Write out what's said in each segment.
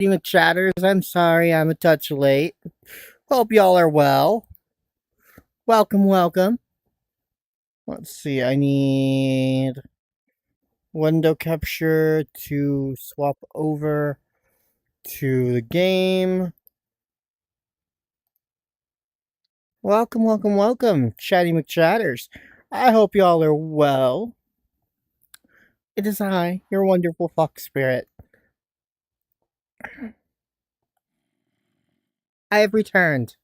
McChatters, I'm sorry I'm a touch late. Hope y'all are well. Welcome, welcome. Let's see, I need window capture to swap over to the game. Welcome, welcome, welcome, Chatty McChatters. I hope y'all are well. It is I, your wonderful fox spirit. I have returned.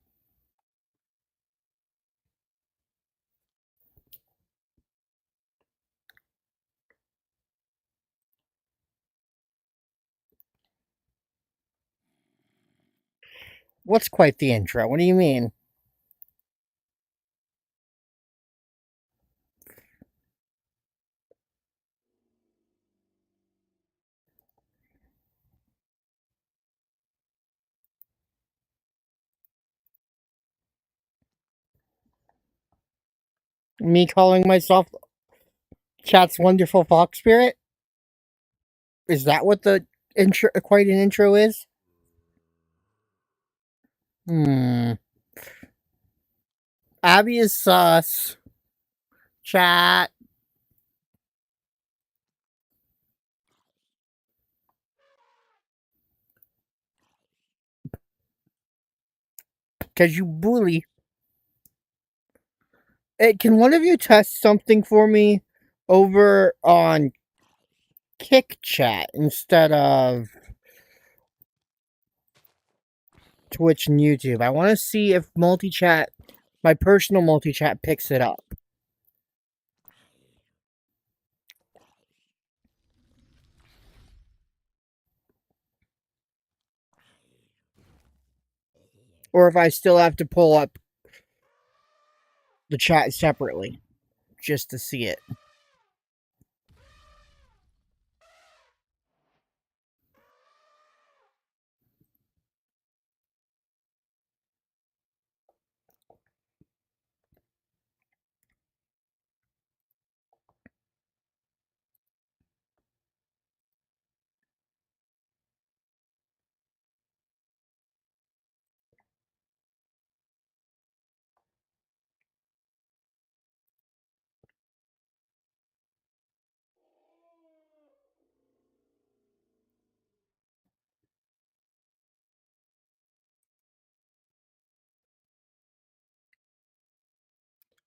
What's quite the intro? What do you mean? Me calling myself Chat's wonderful fox spirit? Is that what the intro, quite an intro is? Hmm. Abby is sus. Chat. Because you bully. Hey, can one of you test something for me over on Kick Chat instead of Twitch and YouTube? I want to see if multi chat, my personal multi chat, picks it up. Or if I still have to pull up the chat separately just to see it.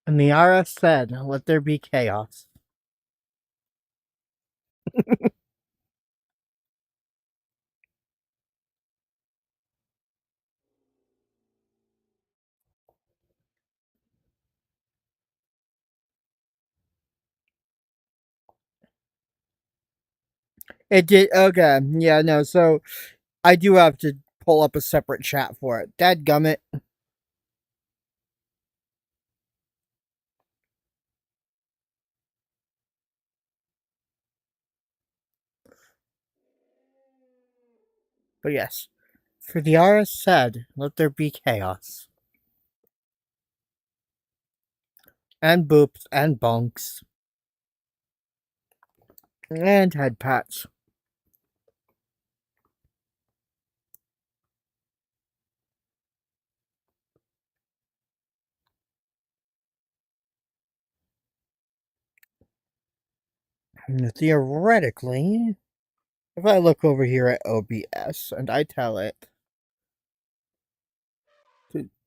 And the RS said, let there be chaos. It did. Okay. Yeah, no. So I do have to pull up a separate chat for it. Dadgummit. But yes. For the RS said, let there be chaos. And boops and bunks. And head pats. Theoretically, if I look over here at OBS and I tell it,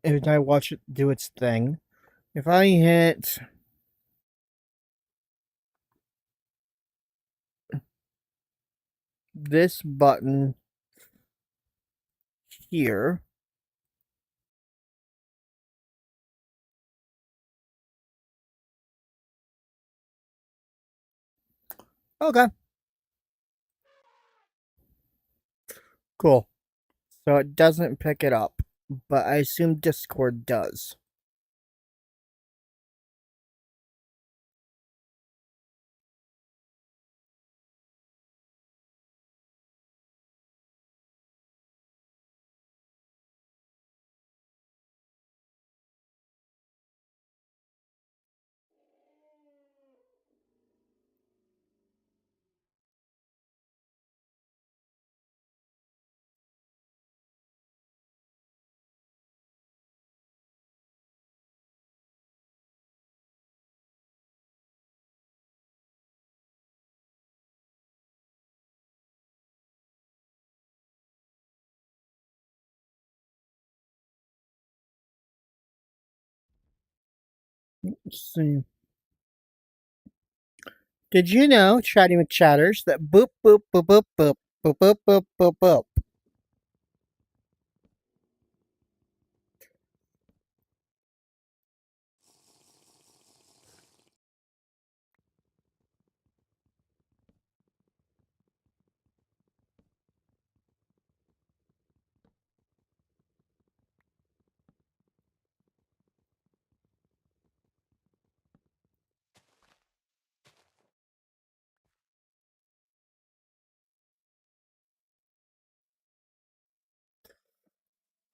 and I watch it do its thing, if I hit this button here, okay, cool. So it doesn't pick it up, but I assume Discord does. Let's see. Did you know, Chatty McChatters, that boop boop boop boop boop boop boop boop boop boop?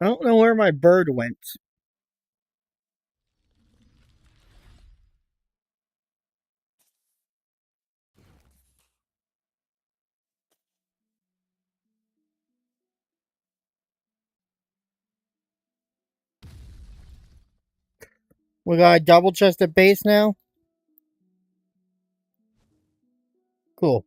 I don't know where my bird went. We got a double chested base now? Cool.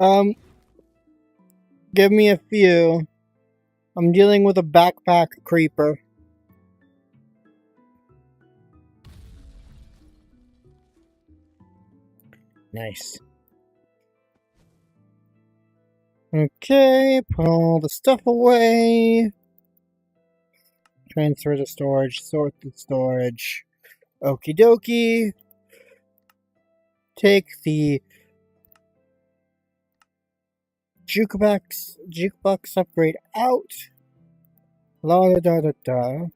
Um, give me a few. I'm dealing with a backpack creeper. Nice. Okay, put all the stuff away. Transfer to storage, sort to storage. Okie dokie. Take the jukebox upgrade out. La da da da da.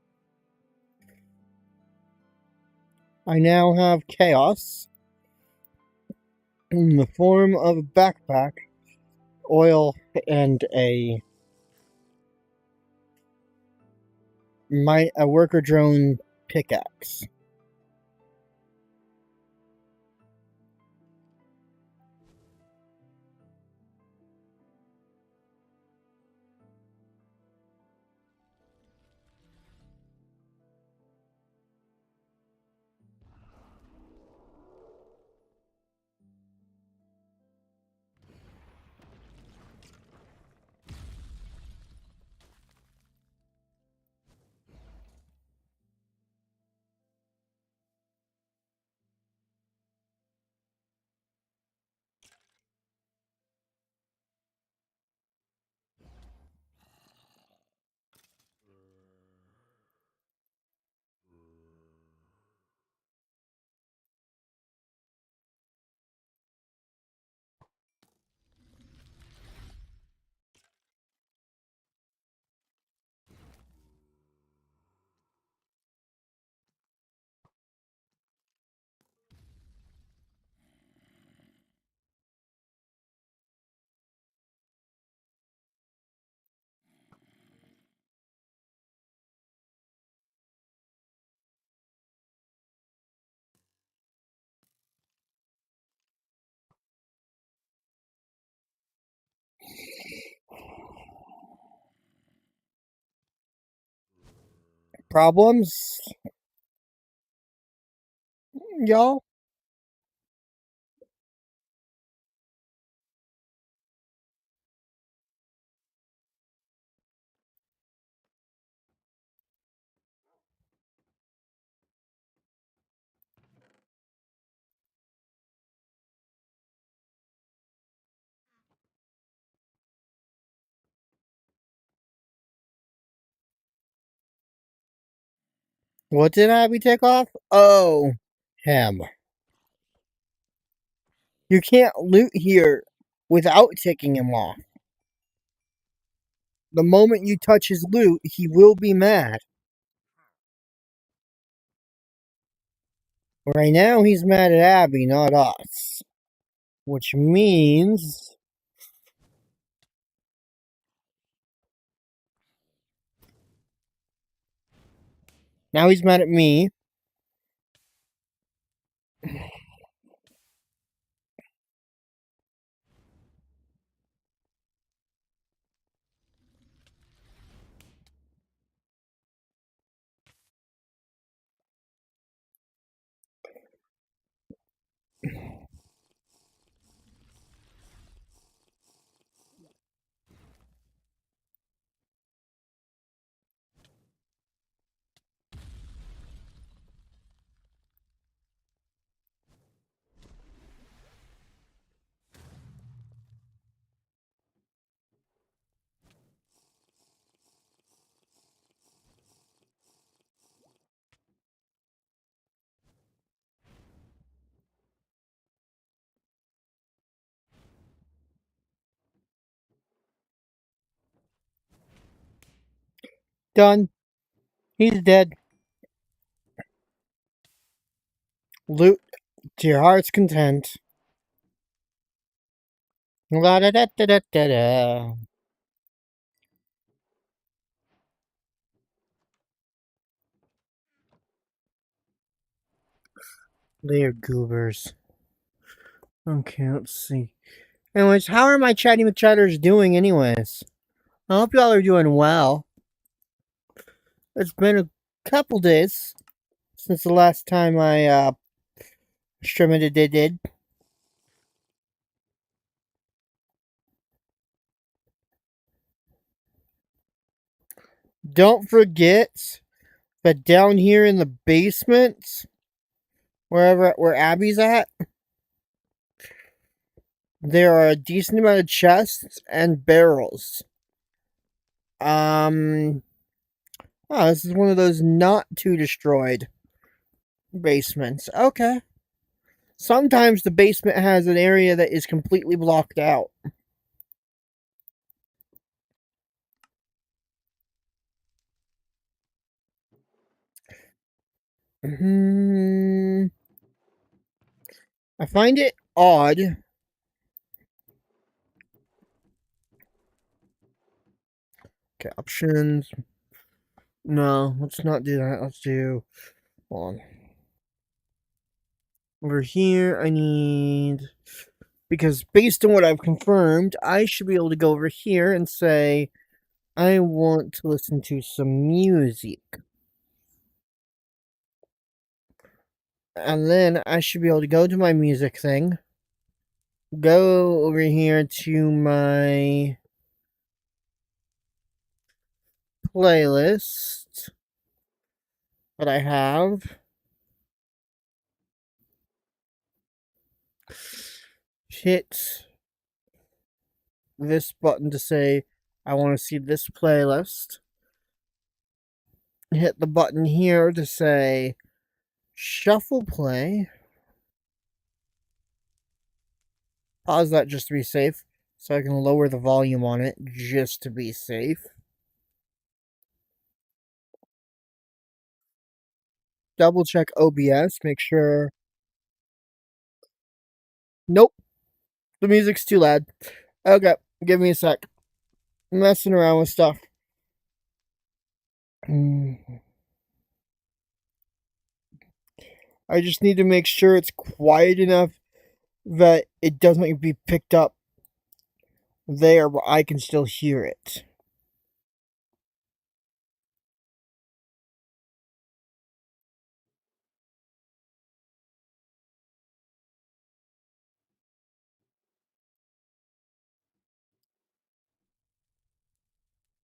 I now have chaos in the form of a backpack, oil, and a worker drone pickaxe. Problems, y'all? What did Abby take off? Oh, him. You can't loot here without taking him off. The moment you touch his loot, he will be mad. Right now, he's mad at Abby, not us. Which means. Now he's mad at me. Done. He's dead. Loot to your heart's content. La da da da da da da. They're goobers. Okay, let's see. Anyways, how are my chatty McChatters doing, anyways? I hope y'all are doing well. It's been a couple days since the last time I streamed did. Don't forget that down here in the basement, where Abby's at, there are a decent amount of chests and barrels. Oh, this is one of those not too destroyed basements. Okay. Sometimes the basement has an area that is completely blocked out. Hmm. I find it odd. Okay, options. No, let's not do that. Let's do. Hold on. Over here, I need. Because based on what I've confirmed, I should be able to go over here and say, I want to listen to some music. And then I should be able to go to my music thing, go over here to my playlist that I have. Hit this button to say I want to see this playlist. Hit the button here to say shuffle play. Pause that just to be safe, so I can lower the volume on it just to be safe. Double check OBS, make sure. Nope, the music's too loud. Okay, give me a sec. I'm messing around with stuff. I just need to make sure it's quiet enough that it doesn't be picked up there, but I can still hear it.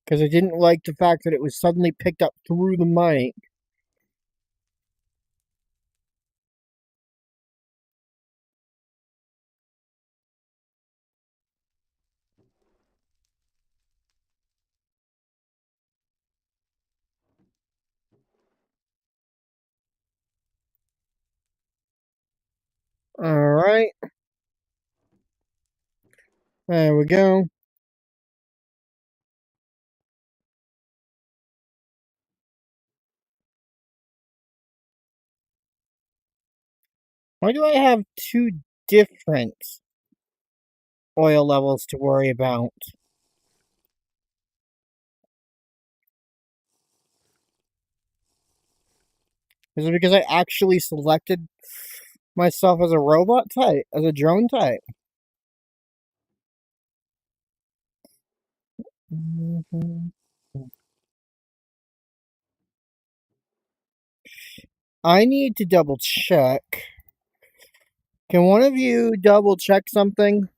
Because I didn't like the fact that it was suddenly picked up through the mic. Alright. There we go. Why do I have two different oil levels to worry about? Is it because I actually selected myself as a robot type, as a drone type? I need to double check. Can one of you double check something?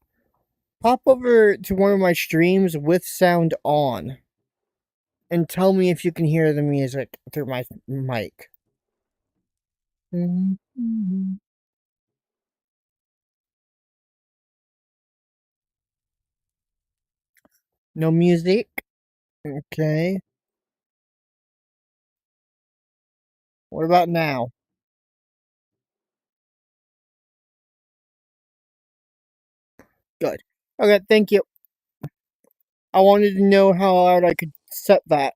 Pop over to one of my streams with sound on and tell me if you can hear the music through my mic. No music? Okay. What about now? Good. Okay, thank you. I wanted to know how loud I could set that.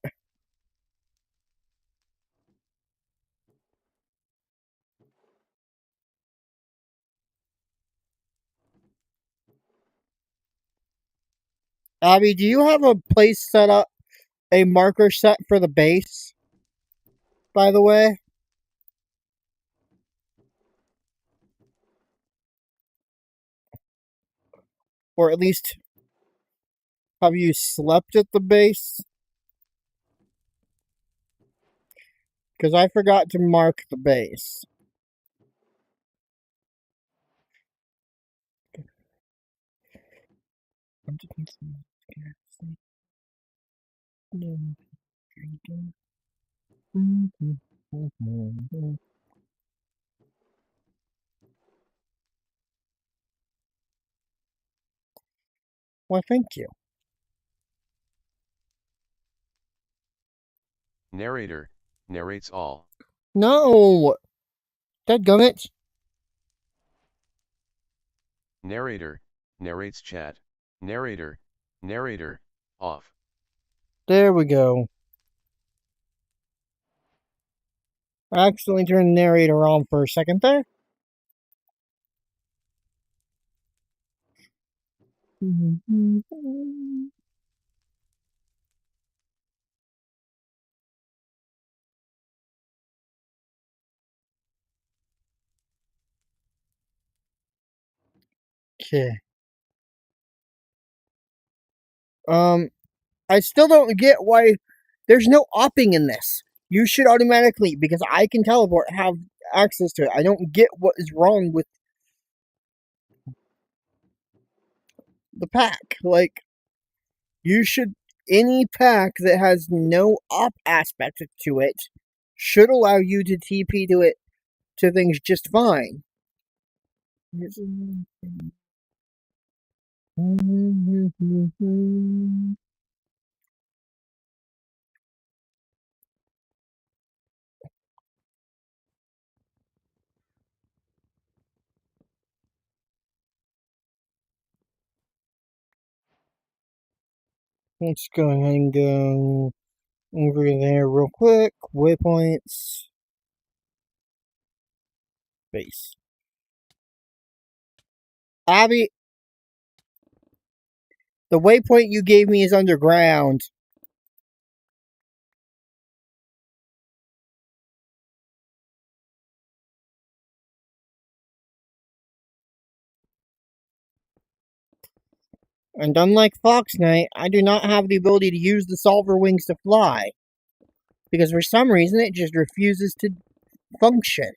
Abby, do you have a place set up, a marker set for the base, by the way? Or at least, have you slept at the base? Because I forgot to mark the base. Why, thank you. Narrator narrates all. No! Dadgummit. Narrator narrates chat. Narrator off. There we go. I accidentally turned the narrator on for a second there. Okay. I still don't get why there's no opping in this. You should automatically, because I can teleport, have access to it. I don't get what is wrong with the pack. Like, you should, any pack that has no op aspect to it should allow you to TP to it to things just fine. Let's go ahead and go over there real quick. Waypoints. Base. Abby, the waypoint you gave me is underground. And unlike Fox Knight, I do not have the ability to use the solver wings to fly. Because for some reason it just refuses to function.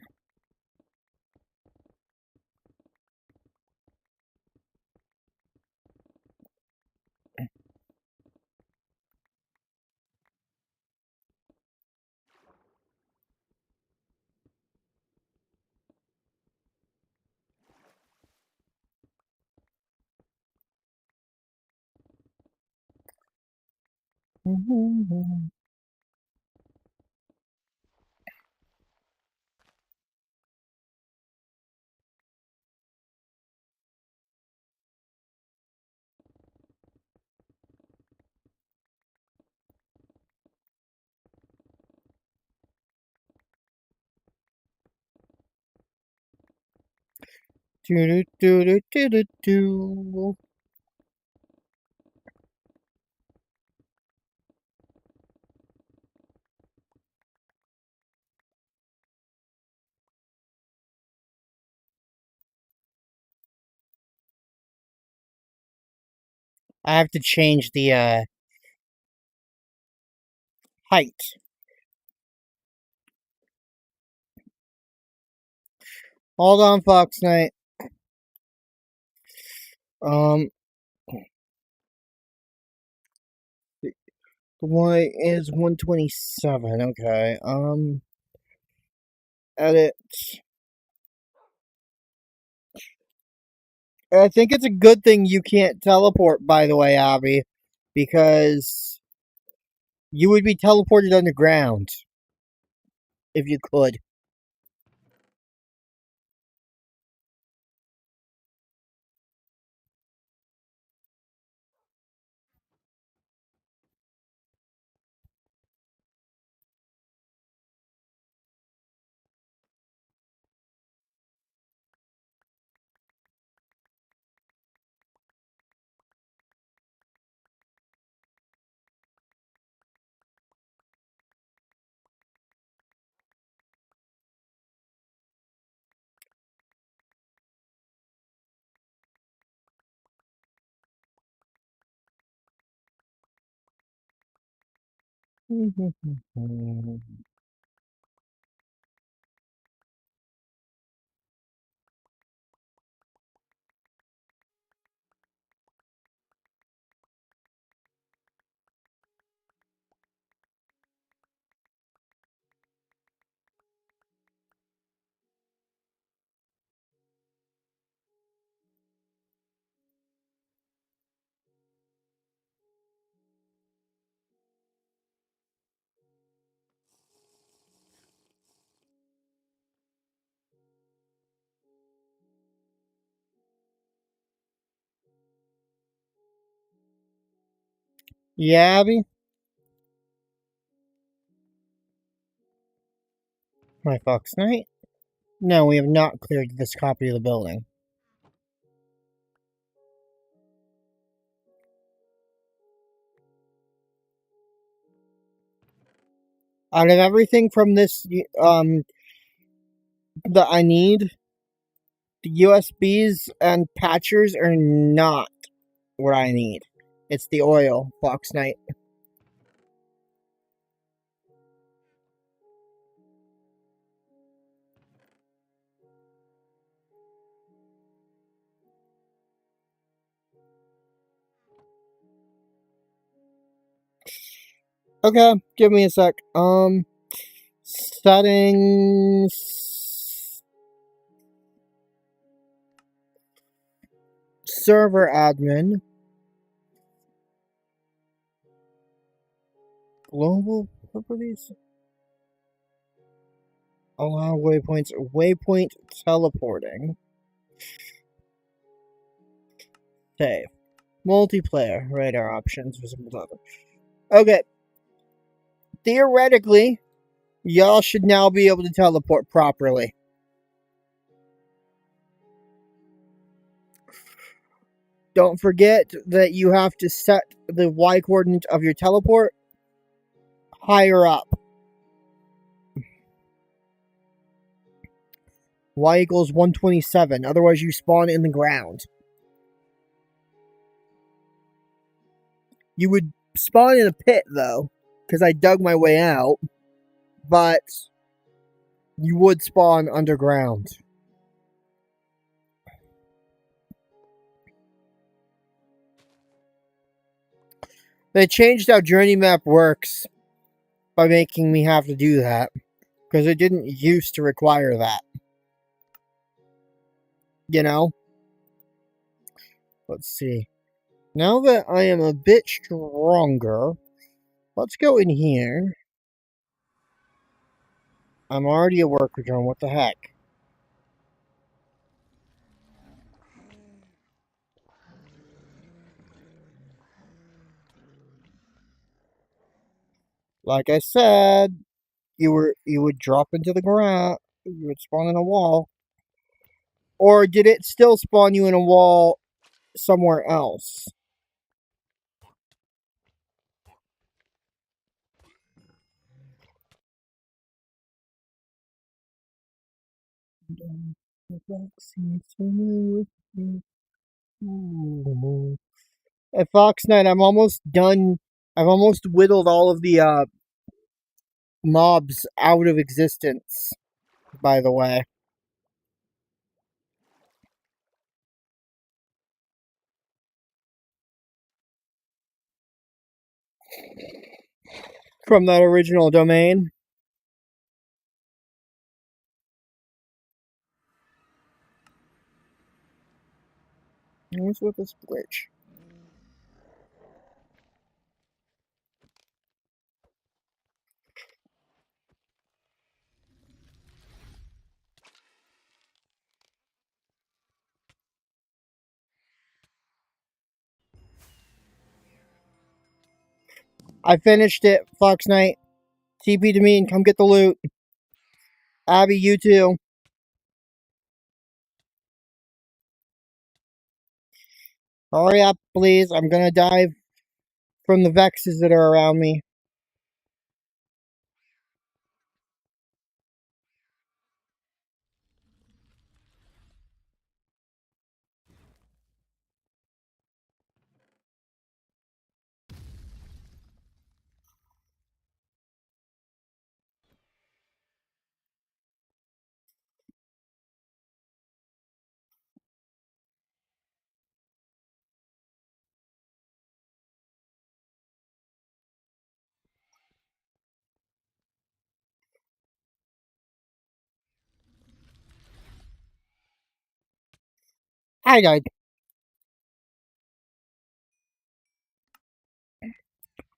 Do do do do do do. I have to change the height. Hold on, Fox Knight. The Y is 127. Okay. Edit. I think it's a good thing you can't teleport, by the way, Abby, because you would be teleported underground if you could. Yeah, Abby? My Fox Knight? No, we have not cleared this copy of the building. Out of everything from this, that I need, the USBs and patchers are not what I need. It's the oil, Fox Knight. Okay, give me a sec. Settings. Server admin. Global properties. Allow waypoints. Waypoint teleporting. Save. Multiplayer. Radar options. Visible topic. Okay. Theoretically, y'all should now be able to teleport properly. Don't forget that you have to set the Y coordinate of your teleport higher up. Y equals 127. Otherwise, you spawn in the ground. You would spawn in a pit, though, because I dug my way out. But you would spawn underground. They changed how Journey Map works by making me have to do that. Because it didn't used to require that. You know? Let's see. Now that I am a bit stronger, let's go in here. I'm already a worker drone, what the heck? Like I said, you would drop into the ground, you would spawn in a wall. Or did it still spawn you in a wall somewhere else? At Fox Knight, I'm almost done. I've almost whittled all of the mobs out of existence, by the way. From that original domain. What's with this glitch? I finished it, Fox Knight. TP to me and come get the loot. Abby, you too. Hurry up, please. I'm gonna die from the vexes that are around me. I died.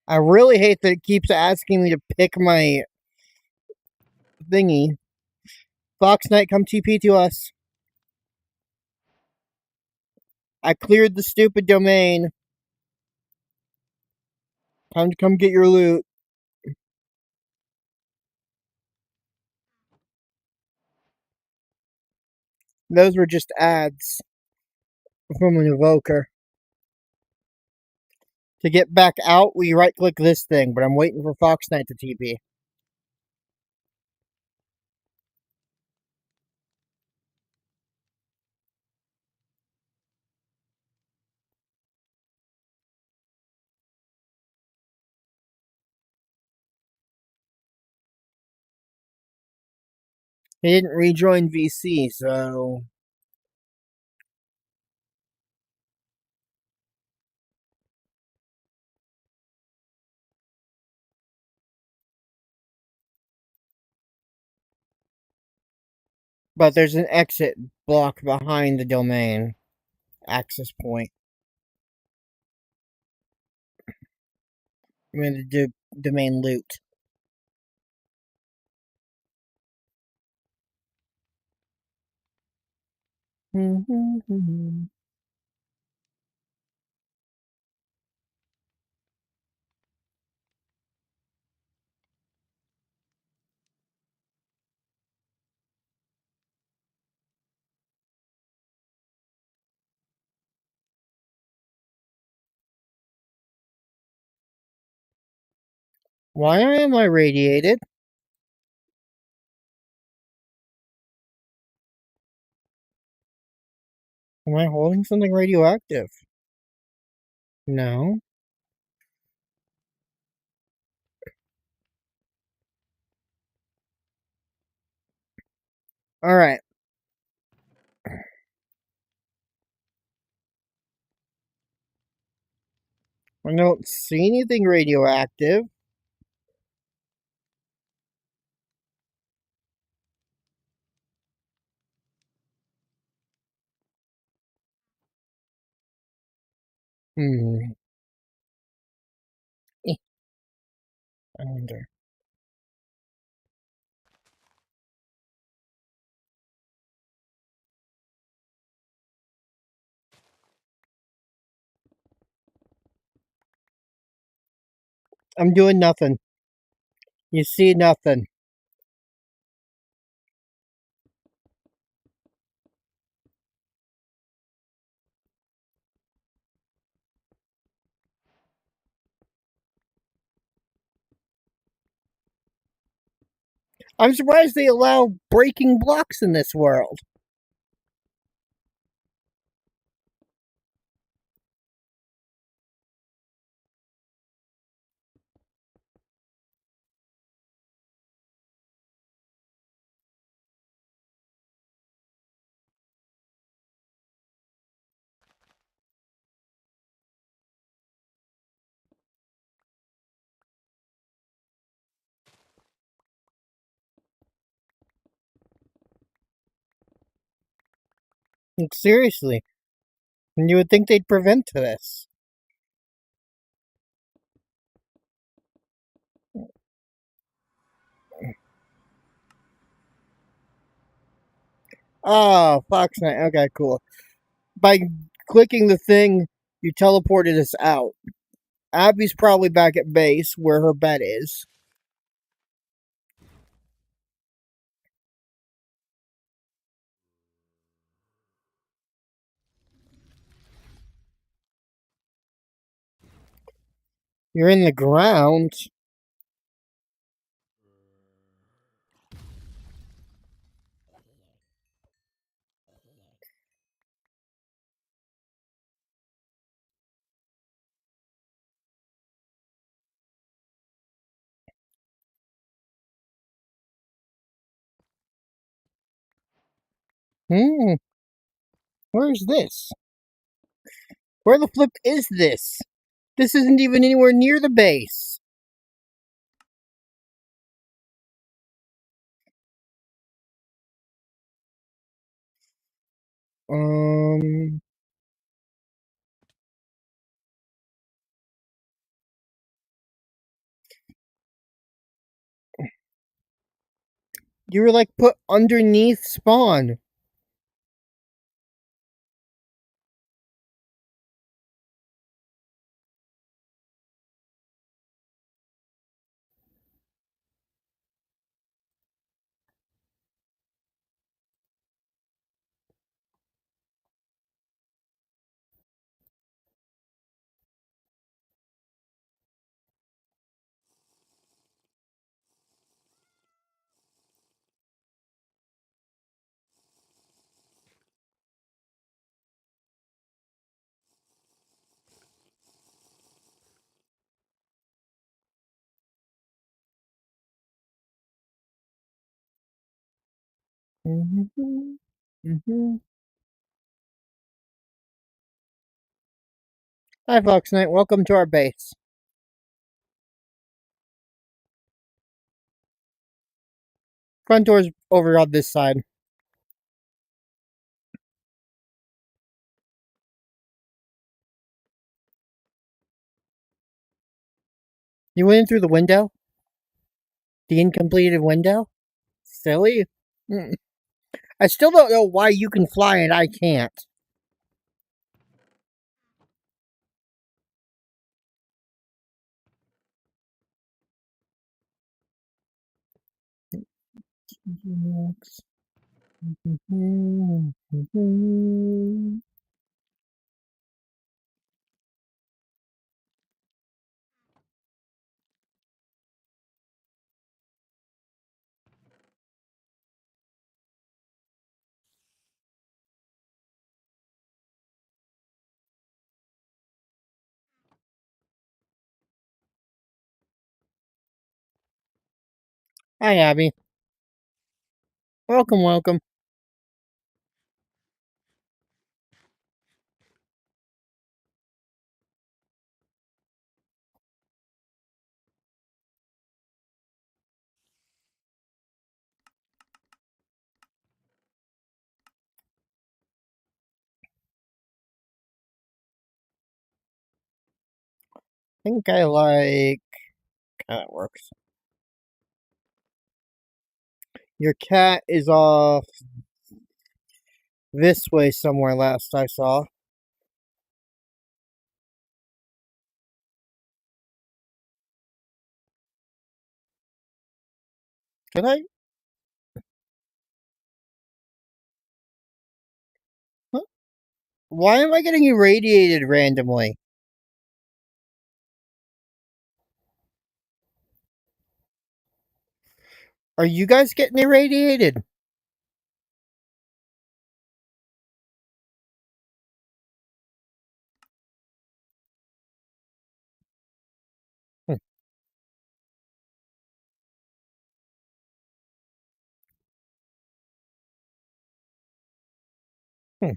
I really hate that it keeps asking me to pick my thingy. Fox Knight, come TP to us. I cleared the stupid domain. Time to come get your loot. Those were just ads from an evoker. To get back out, we right click this thing, but I'm waiting for Fox Knight to TP. He didn't rejoin VC, so. But there's an exit block behind the domain access point. I'm going to do domain loot. Why am I radiated? Am I holding something radioactive? No. Alright. I don't see anything radioactive. I wonder. I'm doing nothing. You see nothing. I'm surprised they allow breaking blocks in this world. Like, seriously, you would think they'd prevent this. Oh, Fox Knight. Okay, cool. By clicking the thing, you teleported us out. Abby's probably back at base where her bed is. You're in the ground. Hmm. Where's this? Where the flip is this? This isn't even anywhere near the base. Um. You were like put underneath spawn. Mm-hmm. Mm-hmm. Hi, Fox Knight. Welcome to our base. Front door's over on this side. You went in through the window? The incompleted window? Silly. Mm. I still don't know why you can fly and I can't. Hi, Abby. Welcome, welcome. I think I like how that works. Your cat is off this way somewhere last I saw. Did I? Huh? Why am I getting irradiated randomly? Are you guys getting irradiated? Hmm, hmm.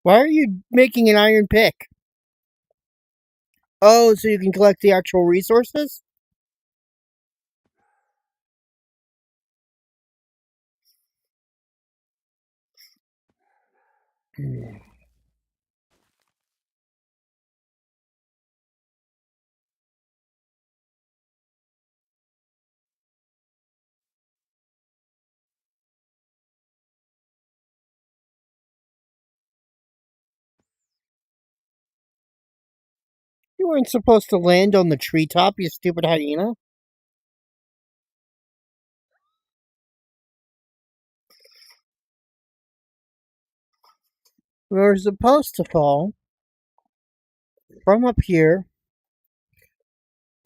Why are you making an iron pick? Oh, so you can collect the actual resources? Hmm. You weren't supposed to land on the treetop, you stupid hyena. We were supposed to fall from up here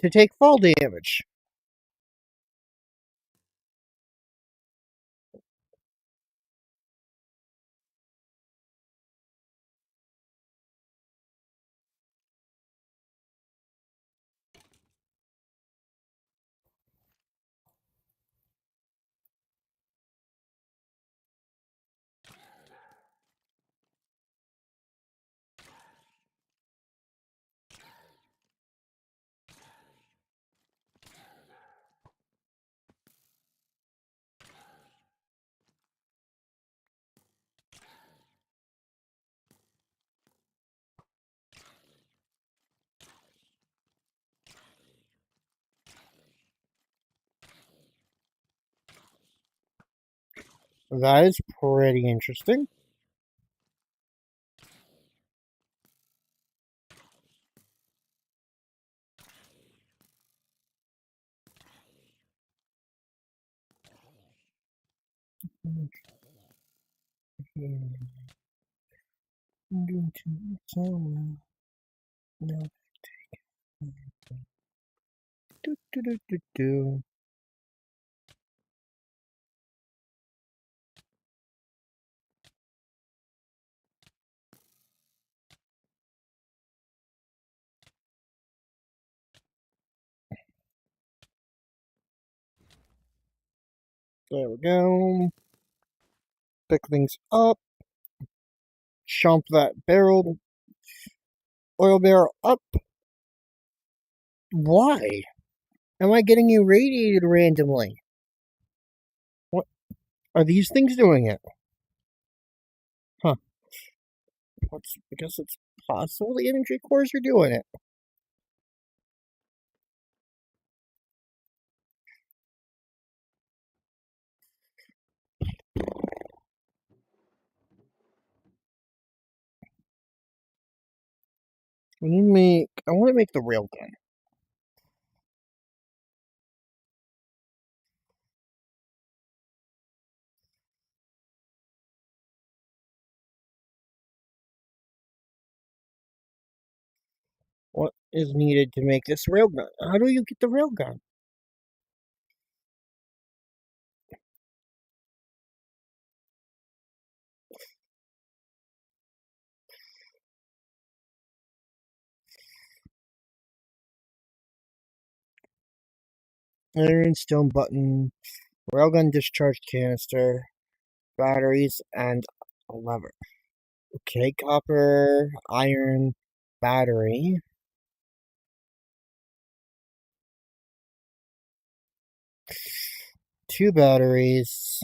to take fall damage. That is pretty interesting. There we go. Pick things up. Chomp that oil barrel up. Why am I getting irradiated randomly? What are these things doing it? Huh. I guess it's possible the energy cores are doing it. I want to make the railgun. is needed to make this railgun. How do you get the railgun? Iron, stone button, railgun discharge canister, batteries, and a lever. Okay, copper, iron, battery. Two batteries,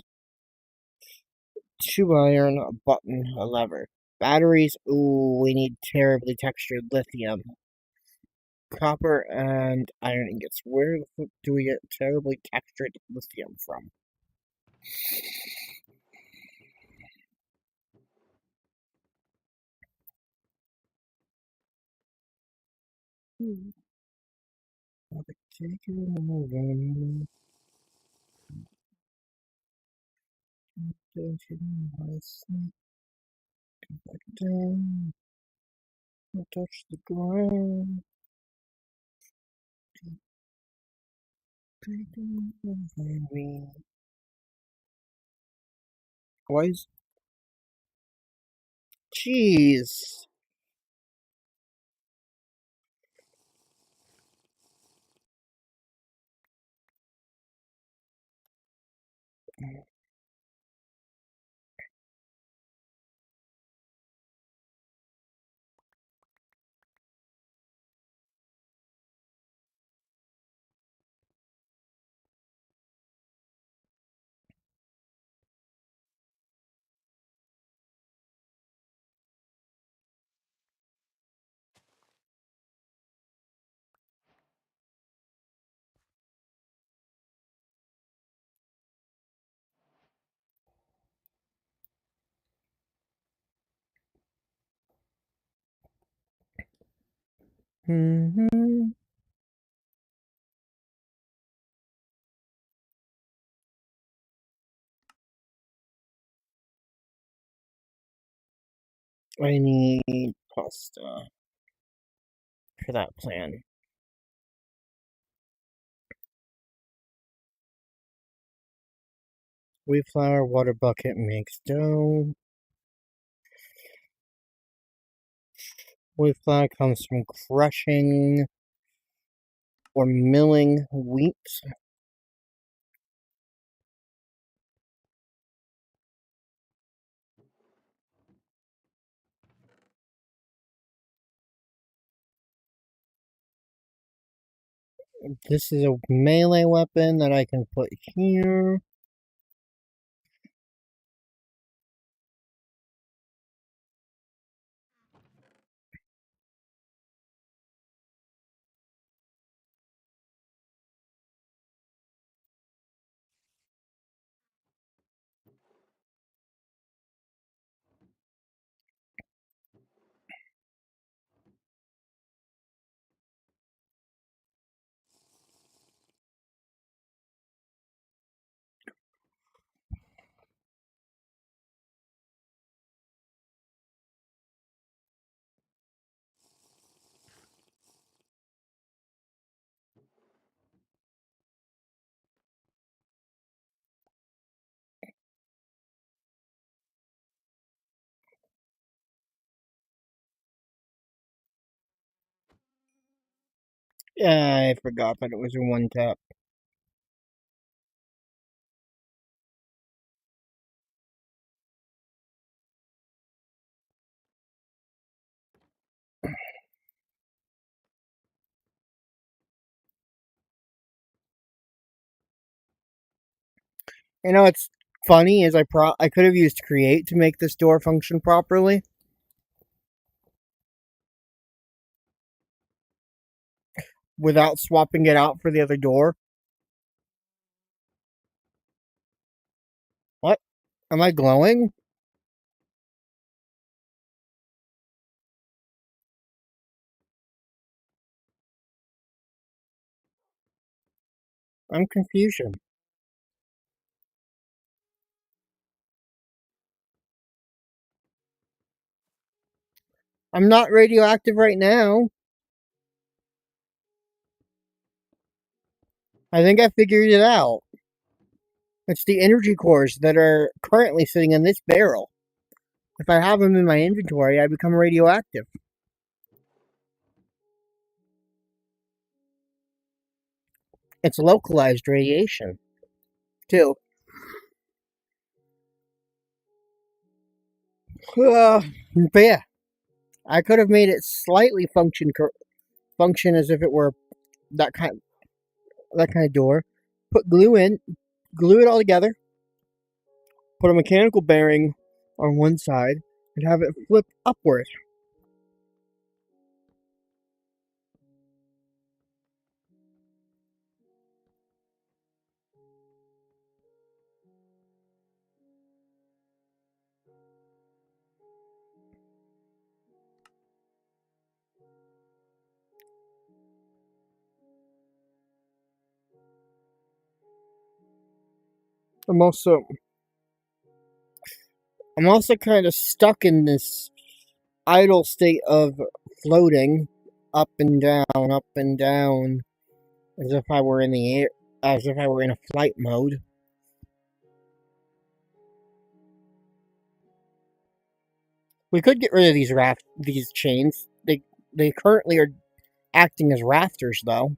two iron, a button, a lever. Batteries, ooh, we need terribly textured lithium. Copper and iron ingots. Where the fuck do we get terribly textured lithium from? Hmm. I'll be taking a moving. Don't you know I sleep back down? Don't touch the ground. Taking over me. Why is. Jeez. Mm-hmm. I need pasta for that plan. Wheat flour, water bucket makes dough. Wheat flour comes from crushing or milling wheat. This is a melee weapon that I can put here. Yeah, I forgot that it was a one tap. You know what's funny is I could have used create to make this door function properly without swapping it out for the other door. What? Am I glowing? I'm confusion. I'm not radioactive right now. I think I figured it out. It's the energy cores that are currently sitting in this barrel. If I have them in my inventory, I become radioactive. It's localized radiation, too. Uh, but yeah, I could have made it slightly function as if it were that kind that kind of door. Put glue in, glue it all together. Put a mechanical bearing on one side and have it flip upward. I'm also I'm also kind of stuck in this idle state of floating up and down, as if I were in the air, as if I were in a flight mode. We could get rid of these chains. They currently are acting as rafters, though.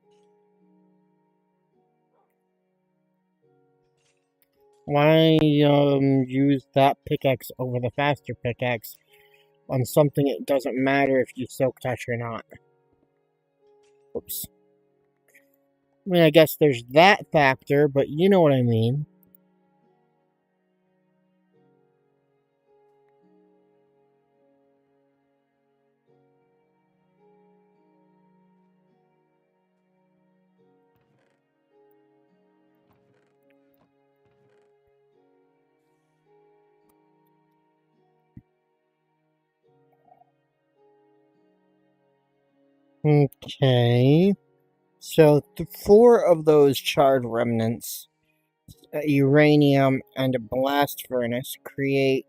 Why use that pickaxe over the faster pickaxe on something it doesn't matter if you silk touch or not? Oops. I mean, I guess there's that factor, but you know what I mean. Okay. So, four of those charred remnants, uranium, and a blast furnace create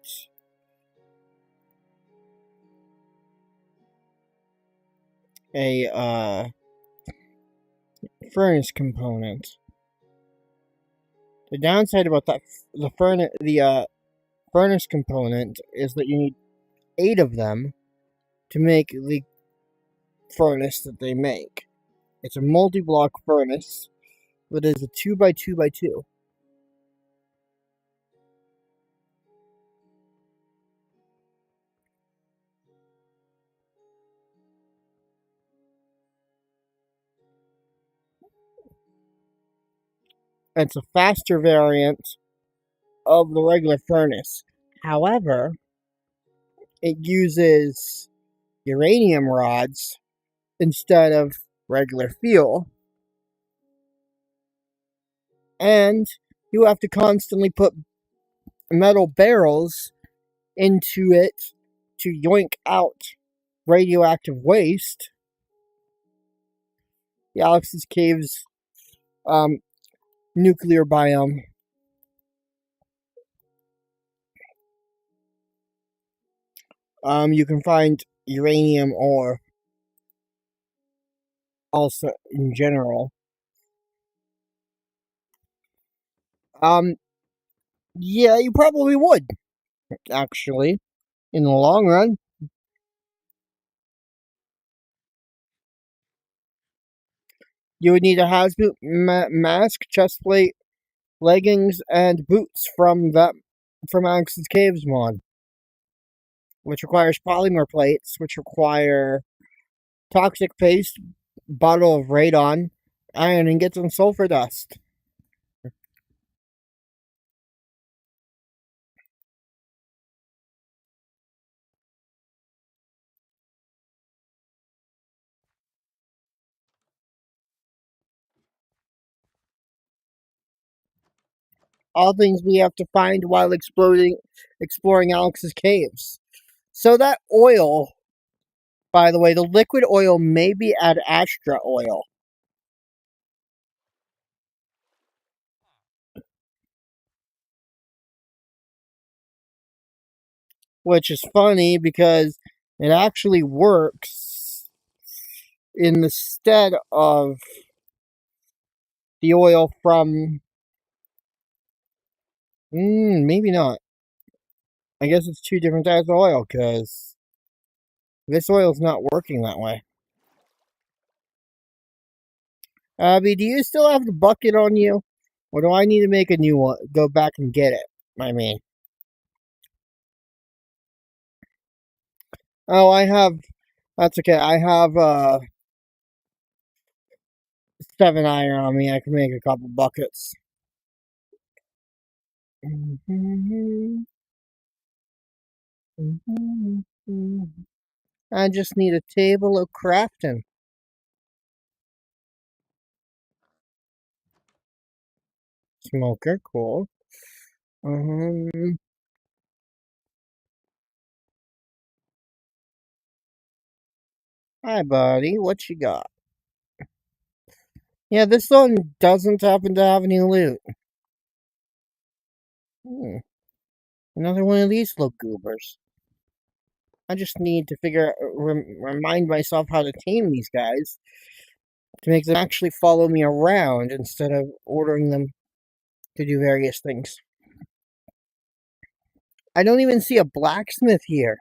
a furnace component. The downside about the furnace component is that you need 8 of them to make the furnace that they make. It's a multi-block furnace that is a 2x2x2. It's a faster variant of the regular furnace. However, it uses uranium rods instead of regular fuel. And you have to constantly put metal barrels into it to yoink out radioactive waste. The Alex's Caves nuclear biome. You can find uranium ore also in general. Um, yeah, you probably would, actually, in the long run. You would need a hazmat mask, chest plate, leggings, and boots from Alex's Caves mod, which requires polymer plates, which require toxic paste, bottle of radon, iron ingots, and sulfur dust. All things we have to find while exploring Alex's Caves. So that oil, by the way, the liquid oil may be Ad Astra oil, which is funny because it actually works in the stead of the oil from. Maybe not. I guess it's two different types of oil because this oil's not working that way. Abby, do you still have the bucket on you? Or do I need to make a new one? Go back and get it. I mean. Oh, I have. That's okay. I have 7 iron on me. I can make a couple buckets. I just need a table of crafting. Smoker, cool. Hi, buddy. What you got? Yeah, this one doesn't happen to have any loot. Another one of these little goobers. I just need to remind myself how to tame these guys to make them actually follow me around instead of ordering them to do various things. I don't even see a blacksmith here.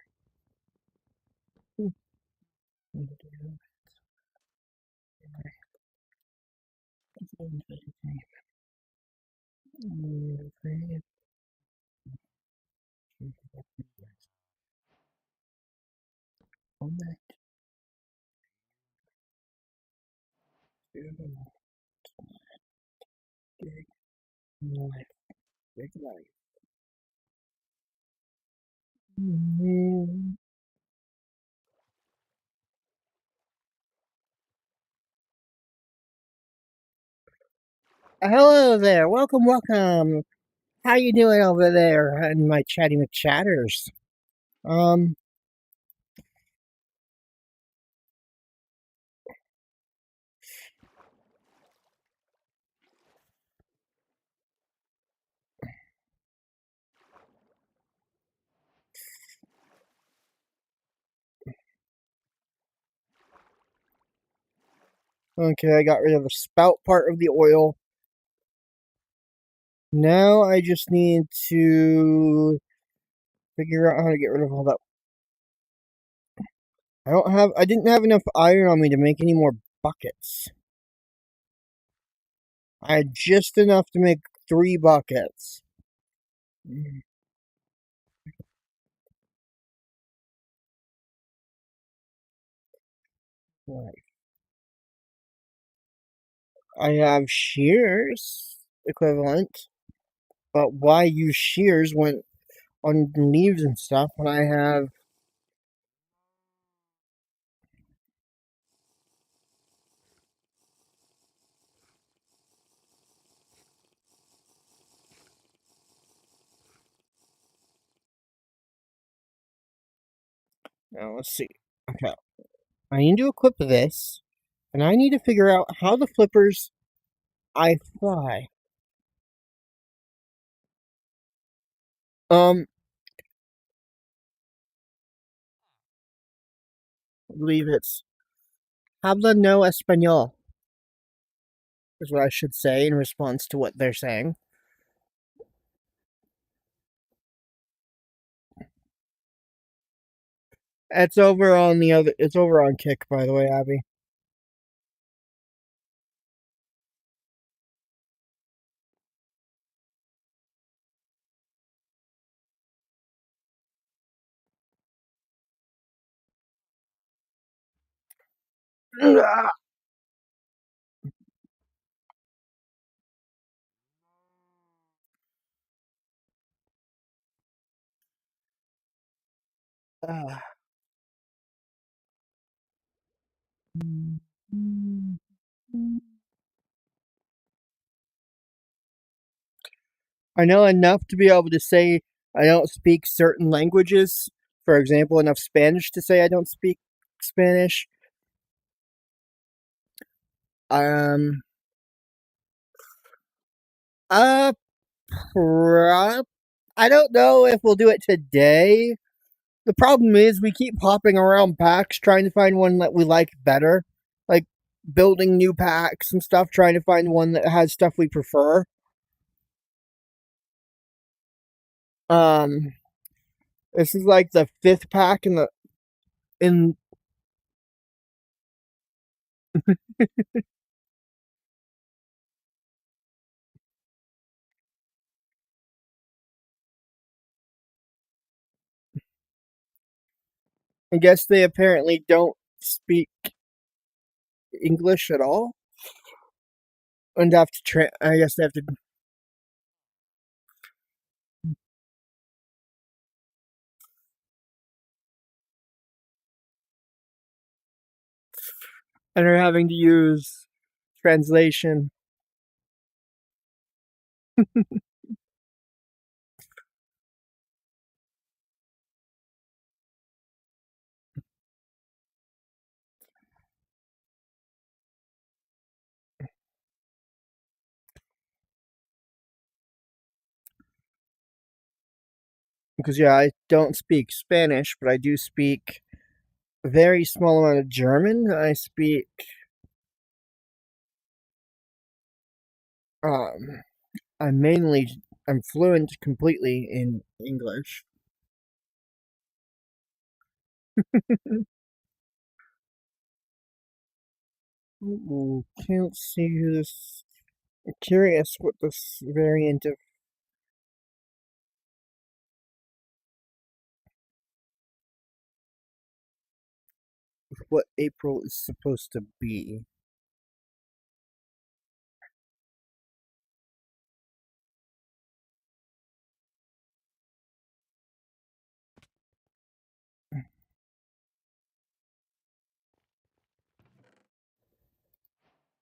Hello there. Welcome, welcome. How you doing over there in my chatty McChatters? Um, okay, I got rid of the spout part of the oil. Now I just need to figure out how to get rid of all that. I didn't have enough iron on me to make any more buckets. I had just enough to make 3 buckets. Right. I have shears equivalent, but why use shears when on leaves and stuff when I have. Now let's see. Okay, I need to equip this, and I need to figure out how the flippers I fly. I believe it's habla no español is what I should say in response to what they're saying. It's over on the other. It's over on Kick, by the way, Abby. I know enough to be able to say I don't speak certain languages. For example, enough Spanish to say I don't speak Spanish. Um, uh, I don't know if we'll do it today. The problem is we keep hopping around packs trying to find one that we like better. Like building new packs and stuff, trying to find one that has stuff we prefer. Um, this is like the fifth pack in. I guess they apparently don't speak English at all, and have to. I guess they have to. And are having to use translation. Because yeah, I don't speak Spanish, but I do speak a very small amount of German. Um, I'm fluent completely in English. Ooh, can't see who this. I'm curious what this variant of. What April is supposed to be.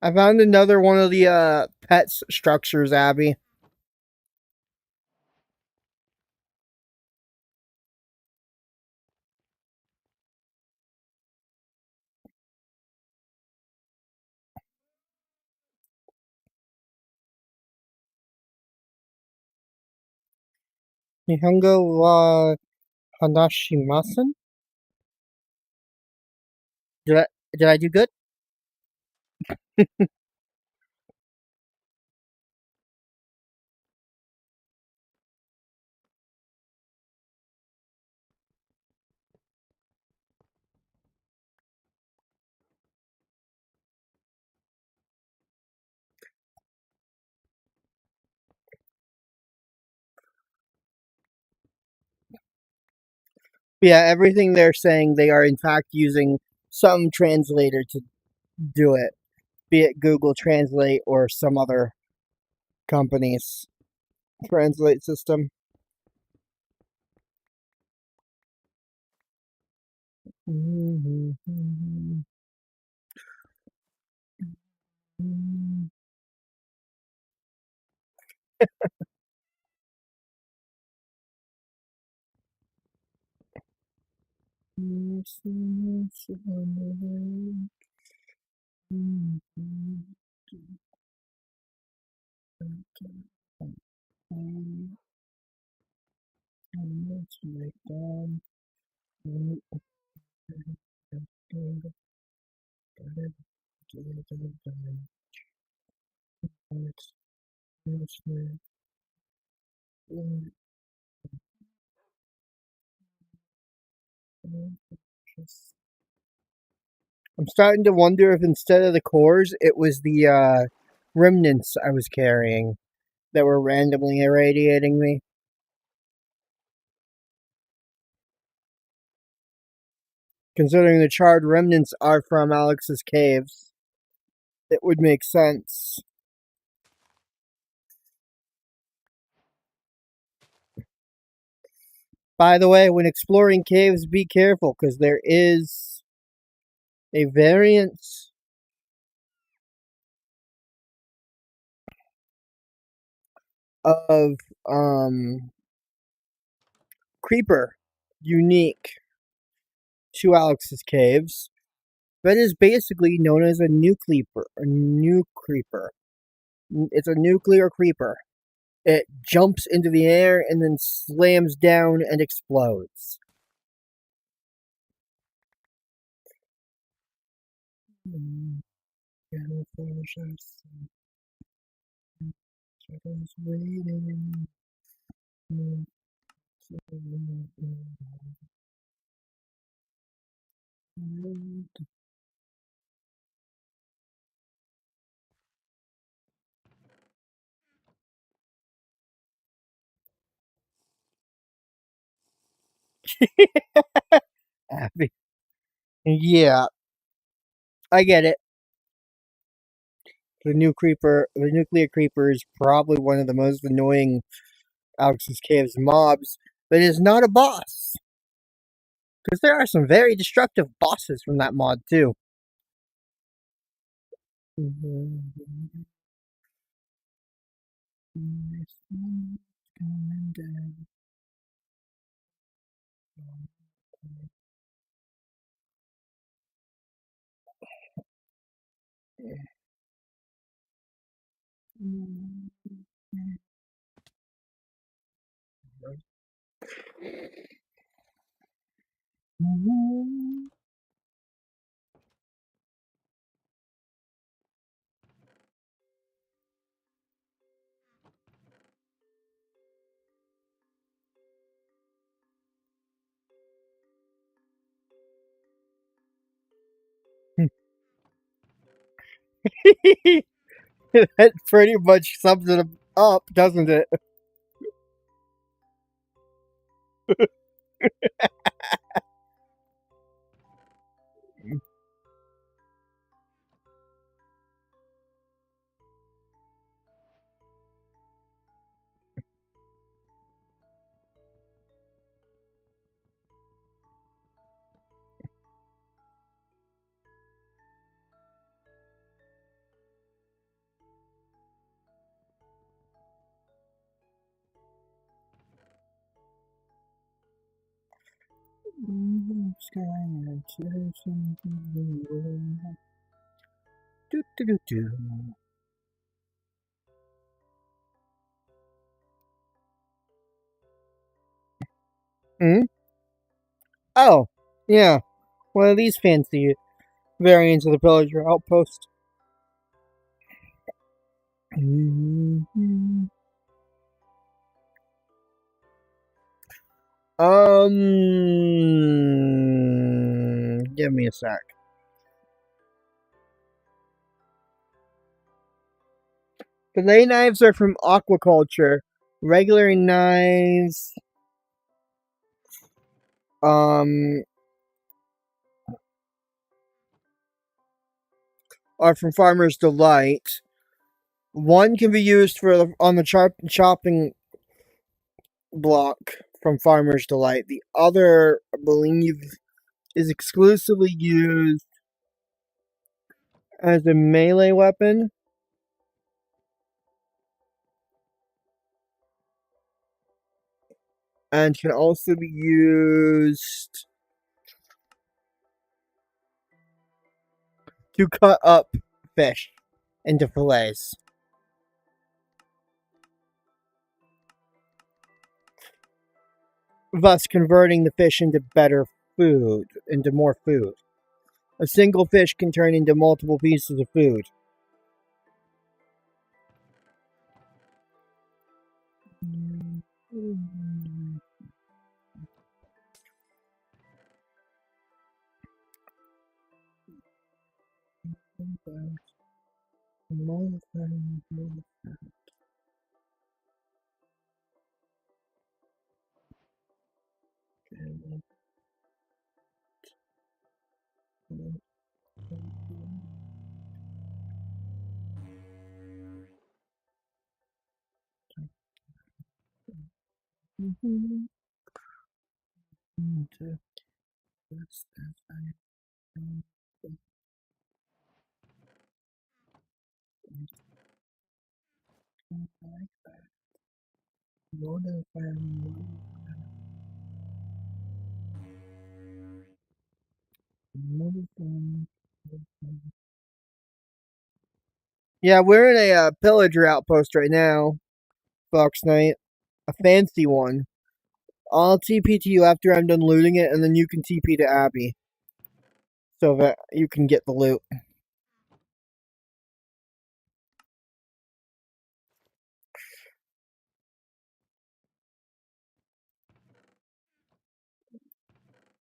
I found another one of the pets structures, Abby. Nihongo wa Hanashimasen? Did I did I do good? Yeah, everything they're saying they are in fact using some translator to do it, be it Google Translate or some other company's translate system. I'm starting to wonder if instead of the cores, it was the remnants I was carrying that were randomly irradiating me. Considering the charred remnants are from Alex's caves, it would make sense. By the way, when exploring caves, be careful because there is a variant of creeper unique to Alex's caves that is basically known as a nuclear. A new creeper. It's a nuclear creeper. It jumps into the air and then slams down and explodes. Shadows waiting. Abby. Yeah, I get it. The nuclear creeper is probably one of the most annoying Alex's Caves mobs, but is not a boss. Because there are some very destructive bosses from that mod too. That pretty much sums it up, doesn't it? Do, do, do, do. Hmm? Oh, yeah. One of these fancy variants of the Pillager Outpost. Give me a sec. Fillet knives are from aquaculture. Regular knives, um, are from Farmer's Delight. One can be used on the chopping block from Farmer's Delight. The other, I believe, is exclusively used as a melee weapon. And can also be used to cut up fish into fillets, thus converting the fish into more food. A single fish can turn into multiple pieces of food. Yeah, we're in a pillager outpost right now, Fox Knight. A fancy one. I'll TP to you after I'm done looting it, and then you can TP to Abby. So that you can get the loot.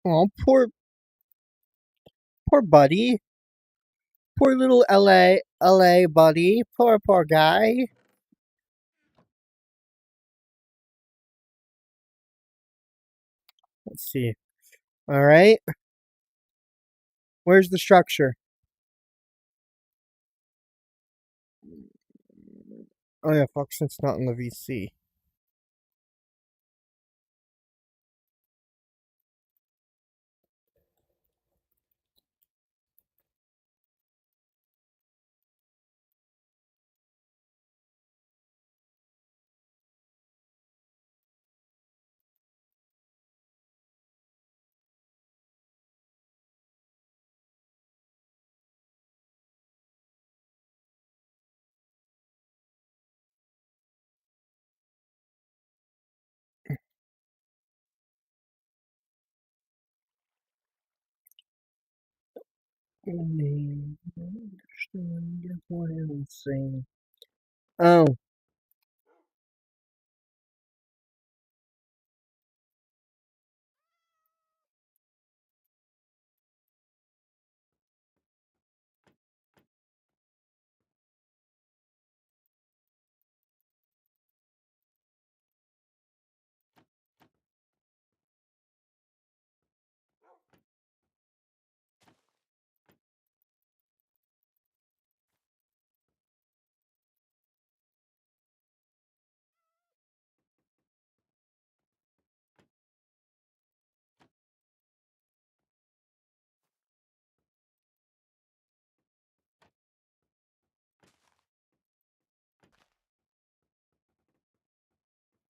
Oh, poor buddy. Poor little LA buddy. Poor guy. Let's see. All right. Where's the structure? Oh yeah, Foxnet's not in the VC. Oh,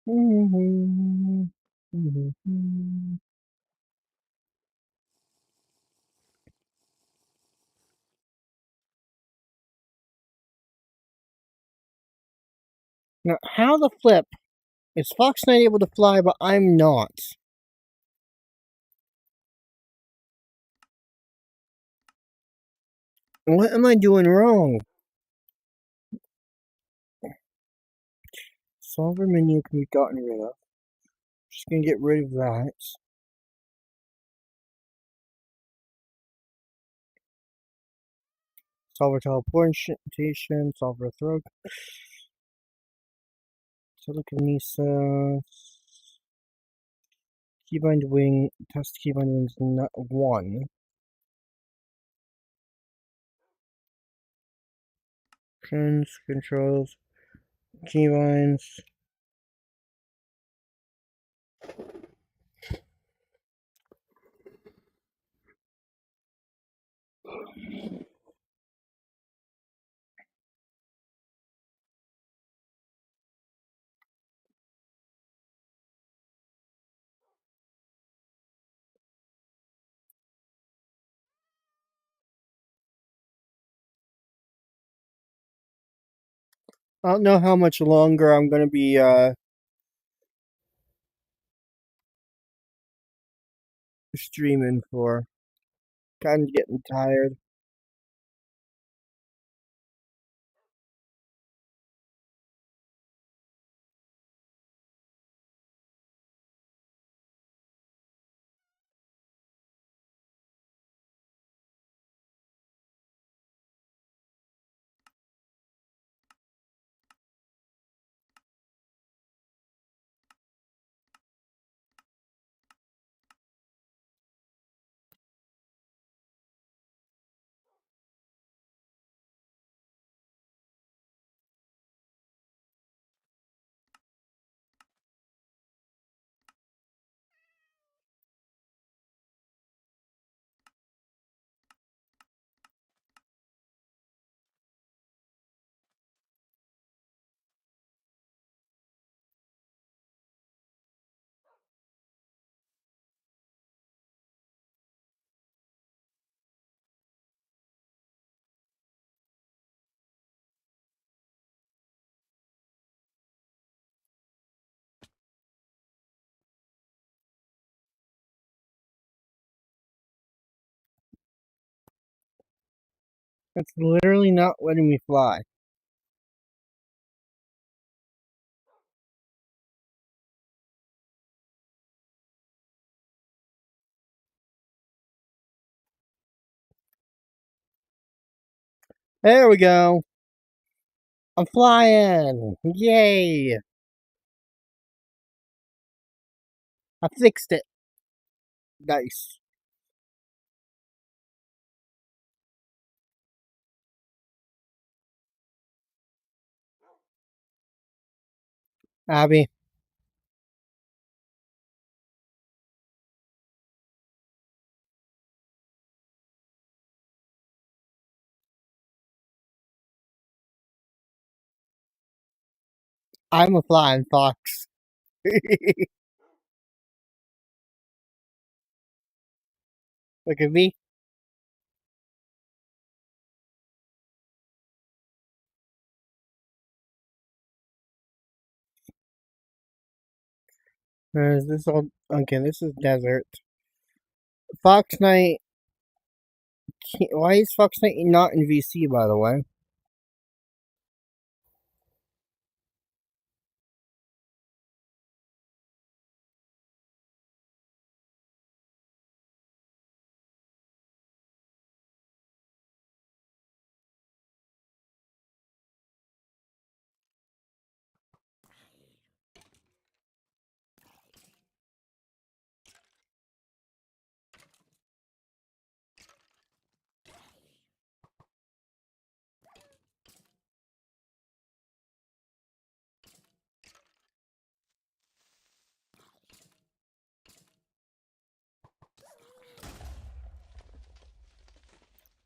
now how the flip is Foxnet able to fly, but I'm not? What am I doing wrong? Solver menu can be gotten rid of. Just gonna get rid of that. Solver teleportation, solver throw, telekinesis, keybind wing, test keybind wings not one. Pins, controls, keybinds. I don't know how much longer I'm gonna be streaming for. Kinda getting tired. It's literally not letting me fly. There we go. I'm flying. Yay. I fixed it. Nice. Abby, I'm a flying fox. Look at me. Is this all? Okay, this is desert. Fox Knight. Why is Fox Knight not in VC, by the way?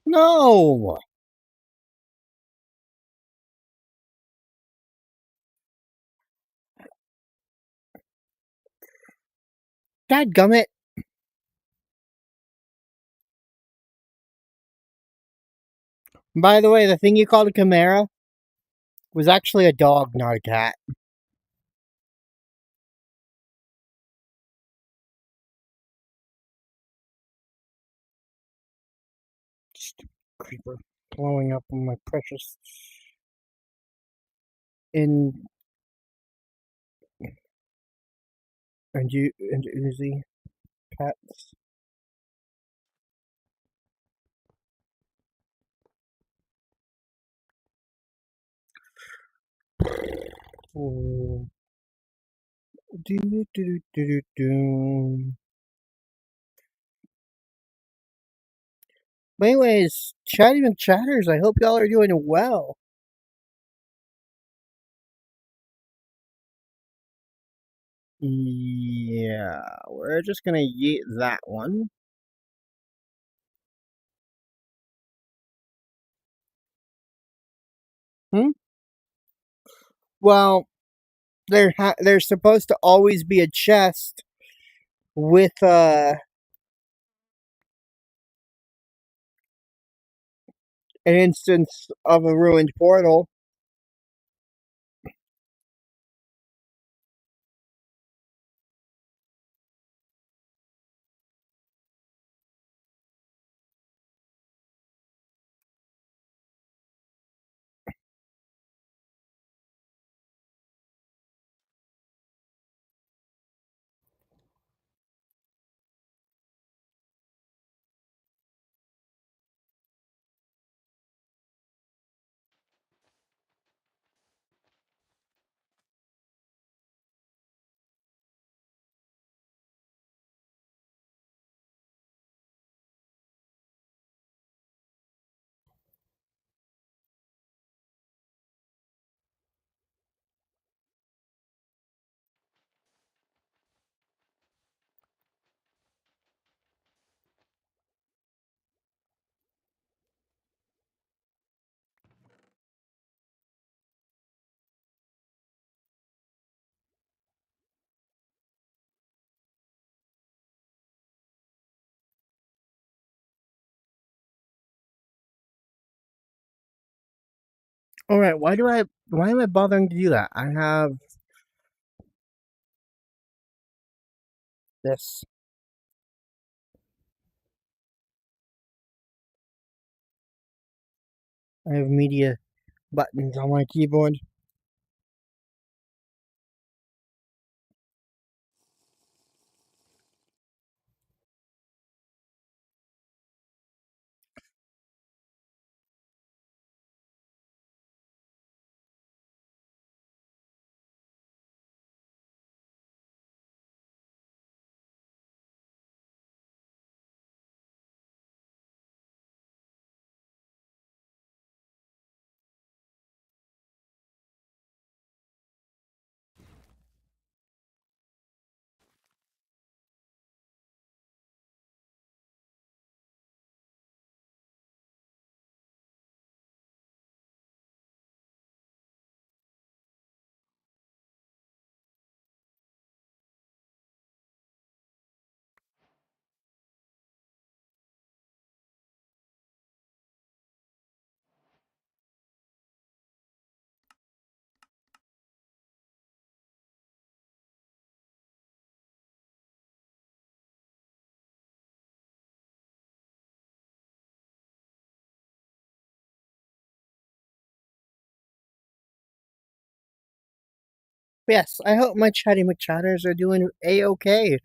No! Dadgummit. By the way, the thing you called a Chimera was actually a dog, not a cat. Stupid creeper. Blowing up on my precious in and Uzi pets. Oh. Do do do do do do. But anyways, chatting and chatters, I hope y'all are doing well. Yeah, we're just gonna yeet that one. Hmm? Well, there's supposed to always be a chest with an instance of a ruined portal. All right, why am I bothering to do that? I have this. I have media buttons on my keyboard. Yes, I hope my Chatty McChatters are doing a-okay.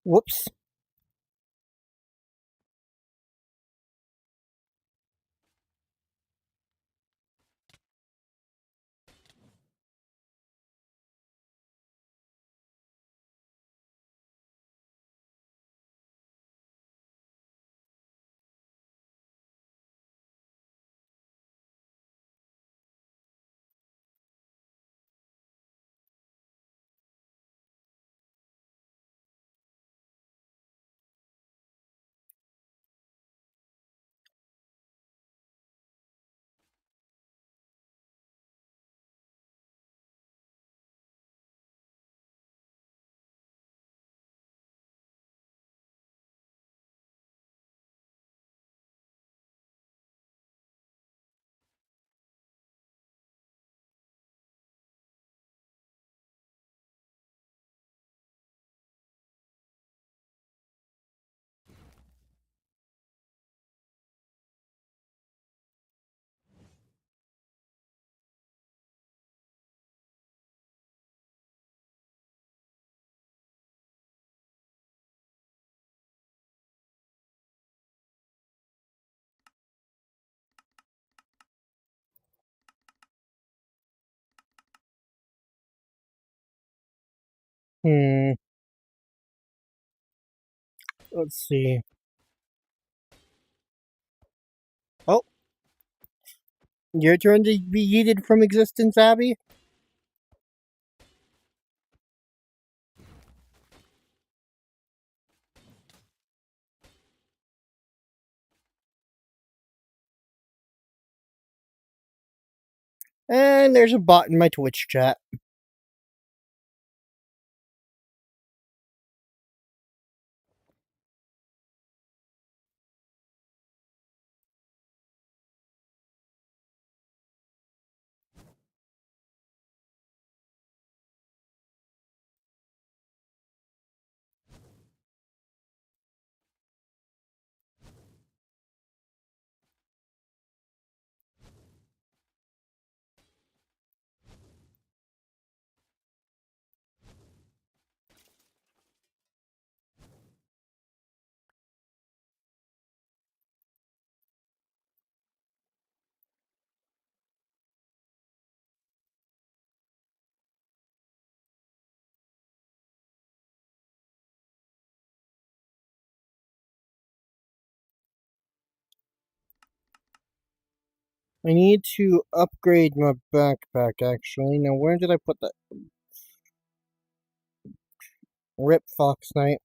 Whoops. Hmm. Let's see. Oh, your turn to be yeeted from existence, Abby? And there's a bot in my Twitch chat. I need to upgrade my backpack, actually. Now, where did I put that? Rip Fox Knight.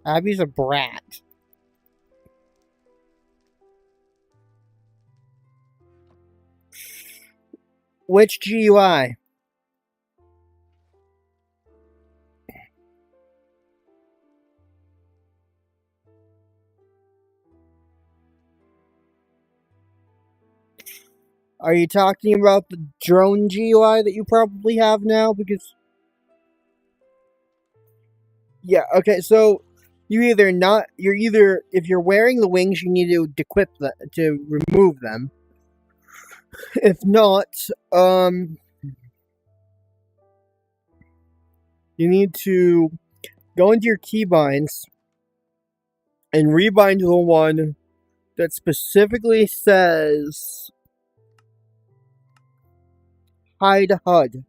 Abby's a brat. Which GUI? Are you talking about the drone GUI that you probably have now? Because yeah, okay, so you're either if you're wearing the wings, you need to dequip them to remove them. If not, you need to go into your keybinds and rebind the one that specifically says hide HUD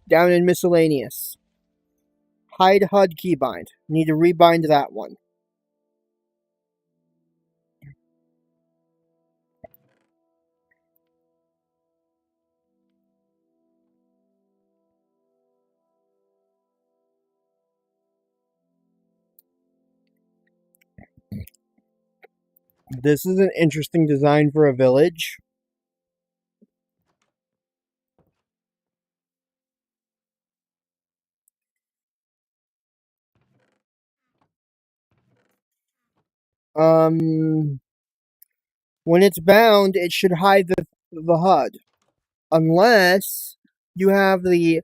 down in miscellaneous. Hide HUD keybind. Need to rebind that one. This is an interesting design for a village. When it's bound, it should hide the HUD. Unless you have the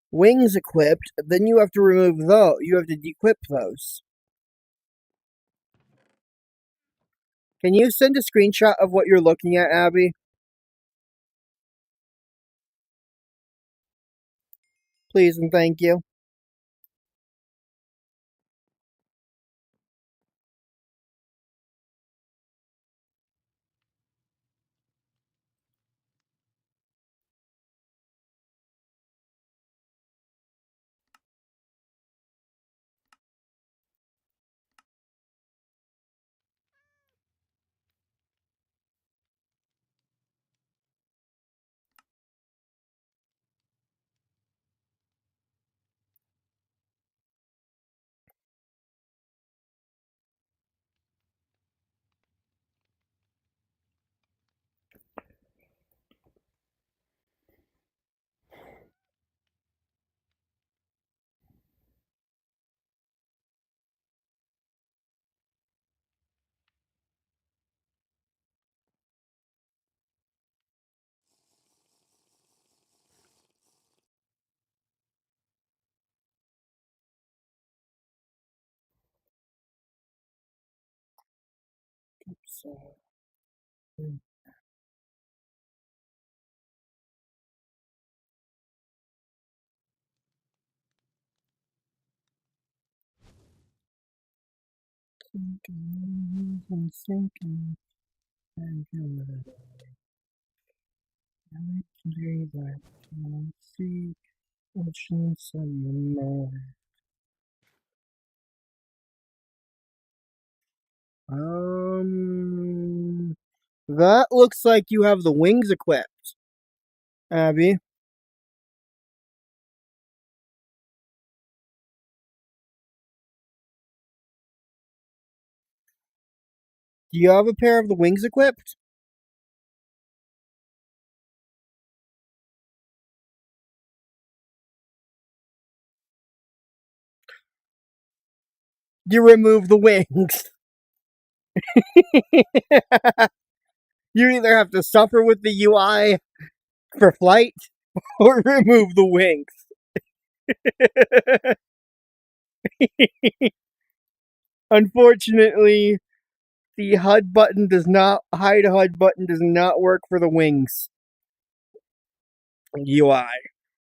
wings equipped, then you have to remove those. You have to dequip those. Can you send a screenshot of what you're looking at, Abby? Please and thank you. So, I'm sinking. I'm gonna legendary that can see oceans and more. That looks like you have the wings equipped, Abby. Do you have a pair of the wings equipped? You remove the wings. You either have to suffer with the UI for flight or remove the wings. Unfortunately, the HUD button does not hide HUD button does not work for the wings UI,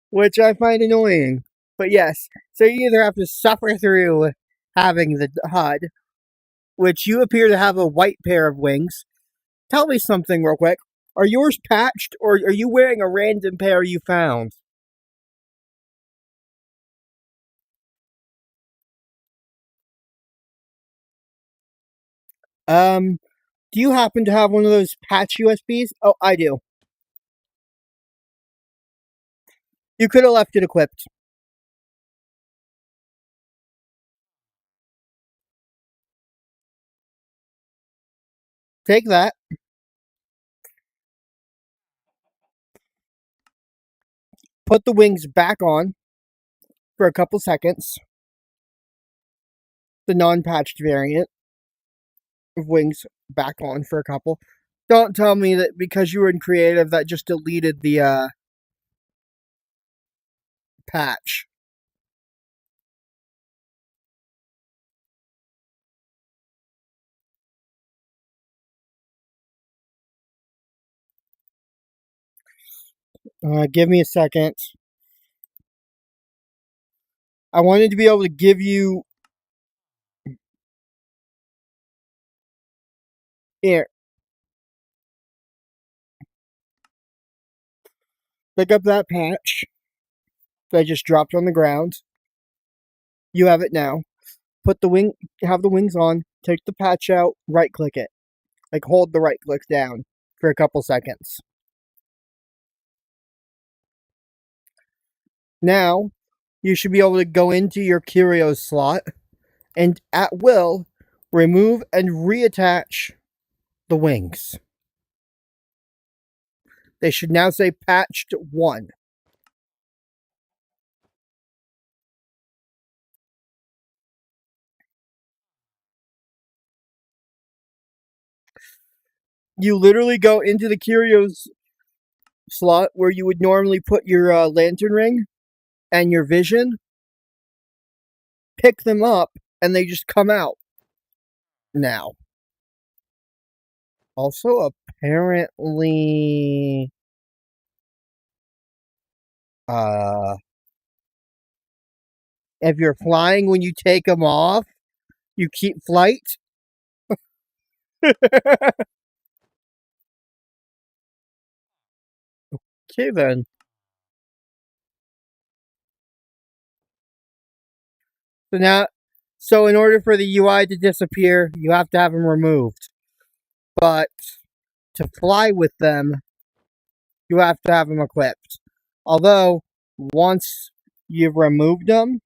which I find annoying. But yes, so you either have to suffer through having the HUD, which you appear to have a white pair of wings. Tell me something real quick. Are yours patched or are you wearing a random pair you found? Um, do you happen to have one of those patch USBs? Oh, I do. You could have left it equipped. Take that. Put the wings back on for a couple seconds. The non-patched variant of wings back on for a couple. Don't tell me that because you were in creative that just deleted the patch. Give me a second. I wanted to be able to give you here. Pick up that patch that I just dropped on the ground. You have it now. Put the wing, have the wings on. Take the patch out. Right click it. Like hold the right click down for a couple seconds. Now you should be able to go into your curio slot and at will remove and reattach the wings. They should now say patched 1. You literally go into the curios slot where you would normally put your lantern ring and your vision, pick them up, and they just come out now. Also, apparently, uh, if you're flying when you take them off, you keep flight. Okay, then. So now, so in order for the UI to disappear, you have to have them removed. But to fly with them, you have to have them equipped. Although, once you've removed them,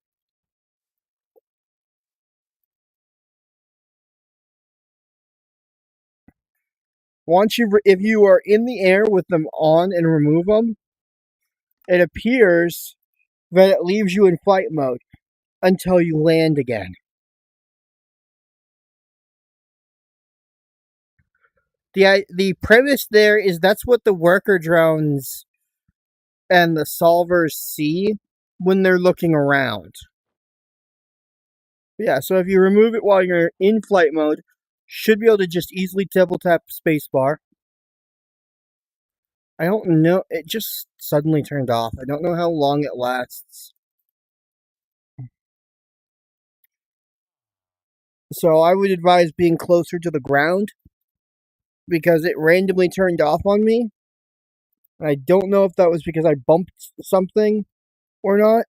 if you are in the air with them on and remove them, it appears that it leaves you in flight mode until you land again. The premise there is that's what the worker drones and the solvers see when they're looking around. Yeah, so if you remove it while you're in flight mode, should be able to just easily table tap spacebar. I don't know, it just suddenly turned off. I don't know how long it lasts. So I would advise being closer to the ground because it randomly turned off on me. I don't know if that was because I bumped something or not.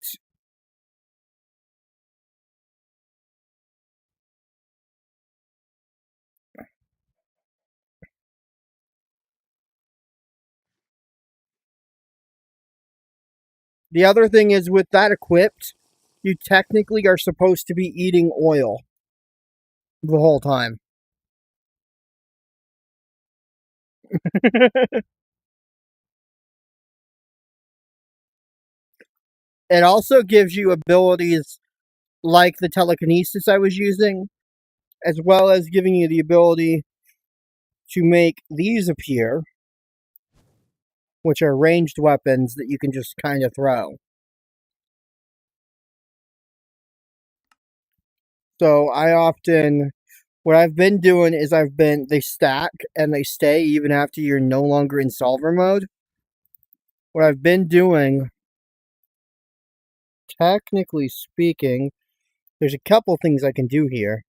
The other thing is with that equipped, you technically are supposed to be eating oil the whole time. It also gives you abilities like the telekinesis I was using, as well as giving you the ability to make these appear, which are ranged weapons that you can just kind of throw. So what I've been doing is they stack and they stay even after you're no longer in solver mode. What I've been doing, technically speaking, there's a couple things I can do here.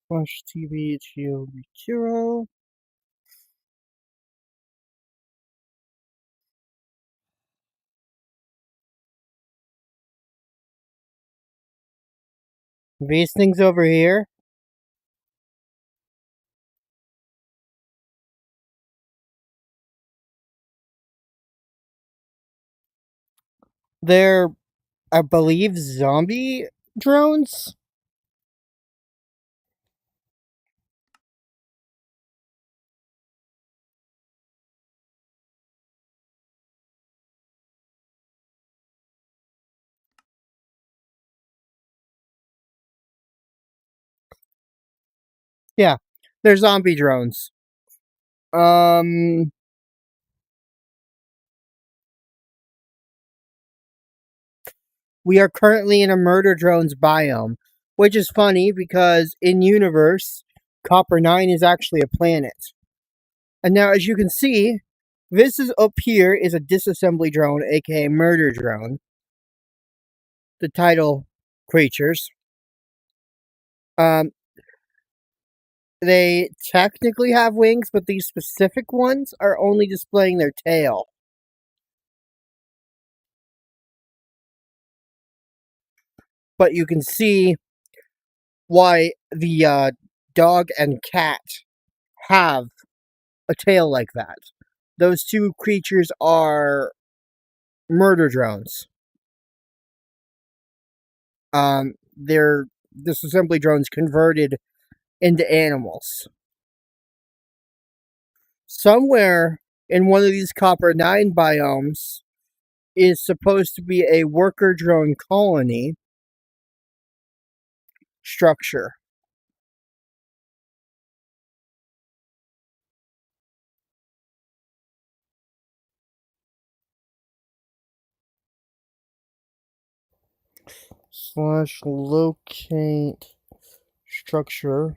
Flash TV Hero. These things over here, they're, I believe, zombie drones. Yeah, they're zombie drones. Um, we are currently in a murder drones biome, which is funny because in universe, Copper 9 is actually a planet. And now, as you can see, this is up here is a disassembly drone, aka murder drone. The title creatures. Um, they technically have wings, but these specific ones are only displaying their tail. But you can see why the dog and cat have a tail like that. Those two creatures are murder drones. They're disassembly drones converted into animals. Somewhere in one of these Copper 9 biomes is supposed to be a worker drone colony structure. Slash locate structure.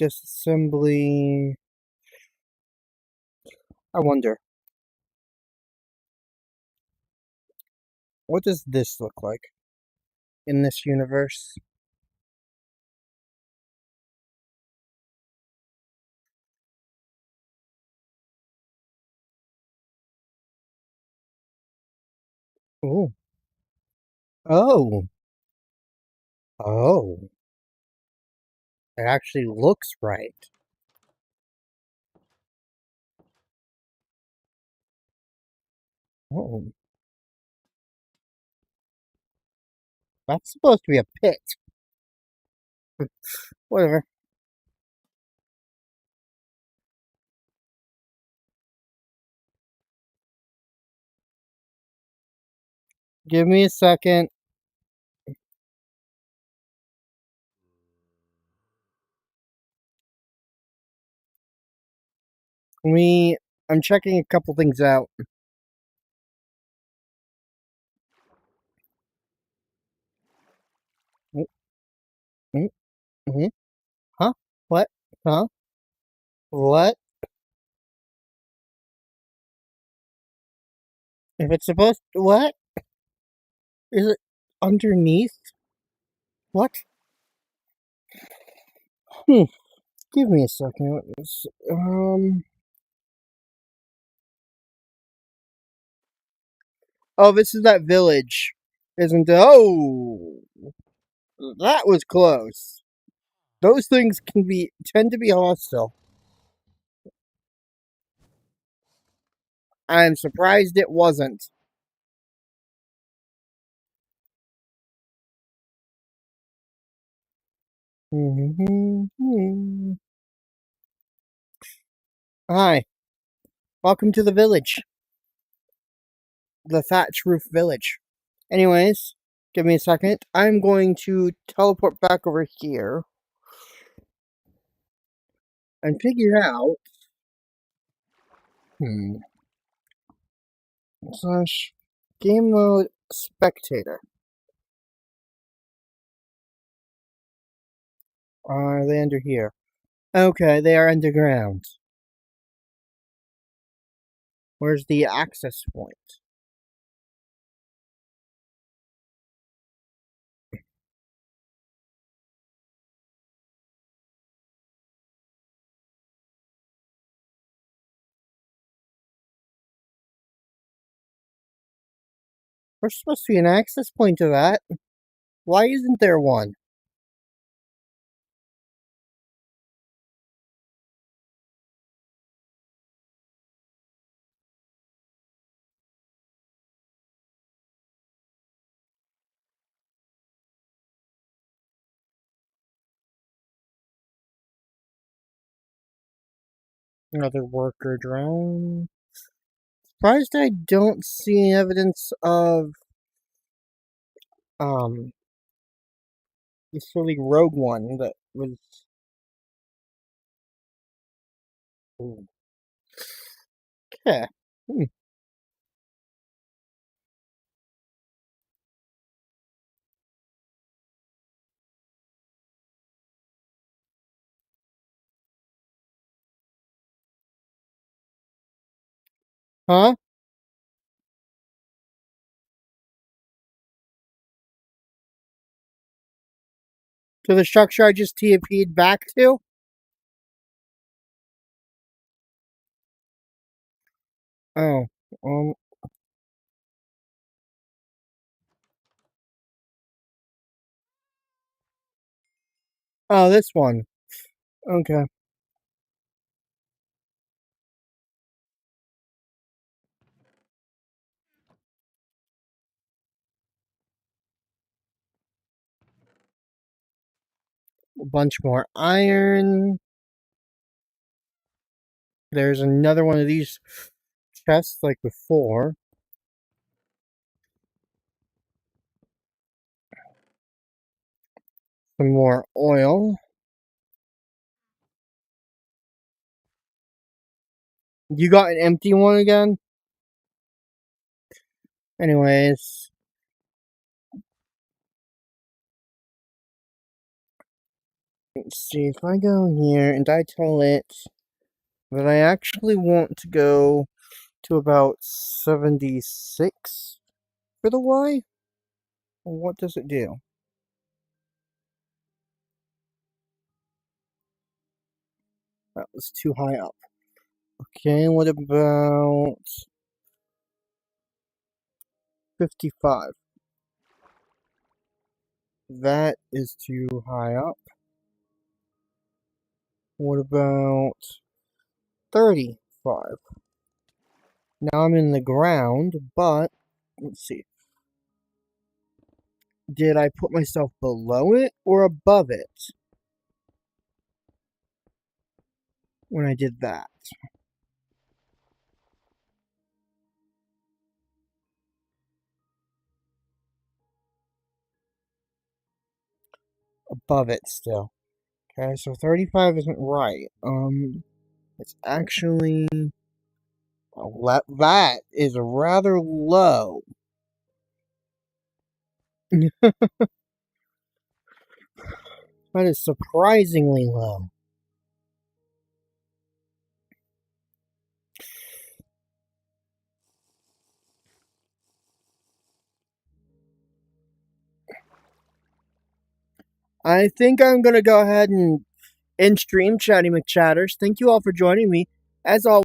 Disassembly. I wonder, what does this look like in this universe? Oh. Oh. Oh. It actually looks right. Oh. That's supposed to be a pit. Whatever. Give me a second. I'm checking a couple things out. Mm, mm, mhm. Huh? What? Huh? What? If it's supposed to, what? Is it underneath? What? Hmm. Give me a second. Oh, this is that village, isn't it? Oh, that was close. Those things tend to be hostile. I'm surprised it wasn't. Hi, welcome to the village, the thatch roof village. Anyways, give me a second. I'm going to teleport back over here and figure out. Hmm. Slash game mode spectator. Are they under here? Okay, they are underground. Where's the access point? There's supposed to be an access point to that. Why isn't there one? Another worker drone. Surprised I don't see evidence of um this really rogue one that was. Ooh. Yeah. Hmm. Huh? To the structure I just TP'd back to? Oh. Um. Oh, this one. Okay. A bunch more iron. There's another one of these chests like before. Some more oil. You got an empty one again? Anyways. Let's see, if I go here and I tell it that I actually want to go to about 76 for the Y, what does it do? That was too high up. Okay, what about 55? That is too high up. What about 35? Now I'm in the ground, but let's see. Did I put myself below it or above it when I did that? Above it still. Okay, so 35 isn't right. It's actually that is rather low. That is surprisingly low. I think I'm gonna go ahead and end stream Chatty McChatters. Thank you all for joining me. As always.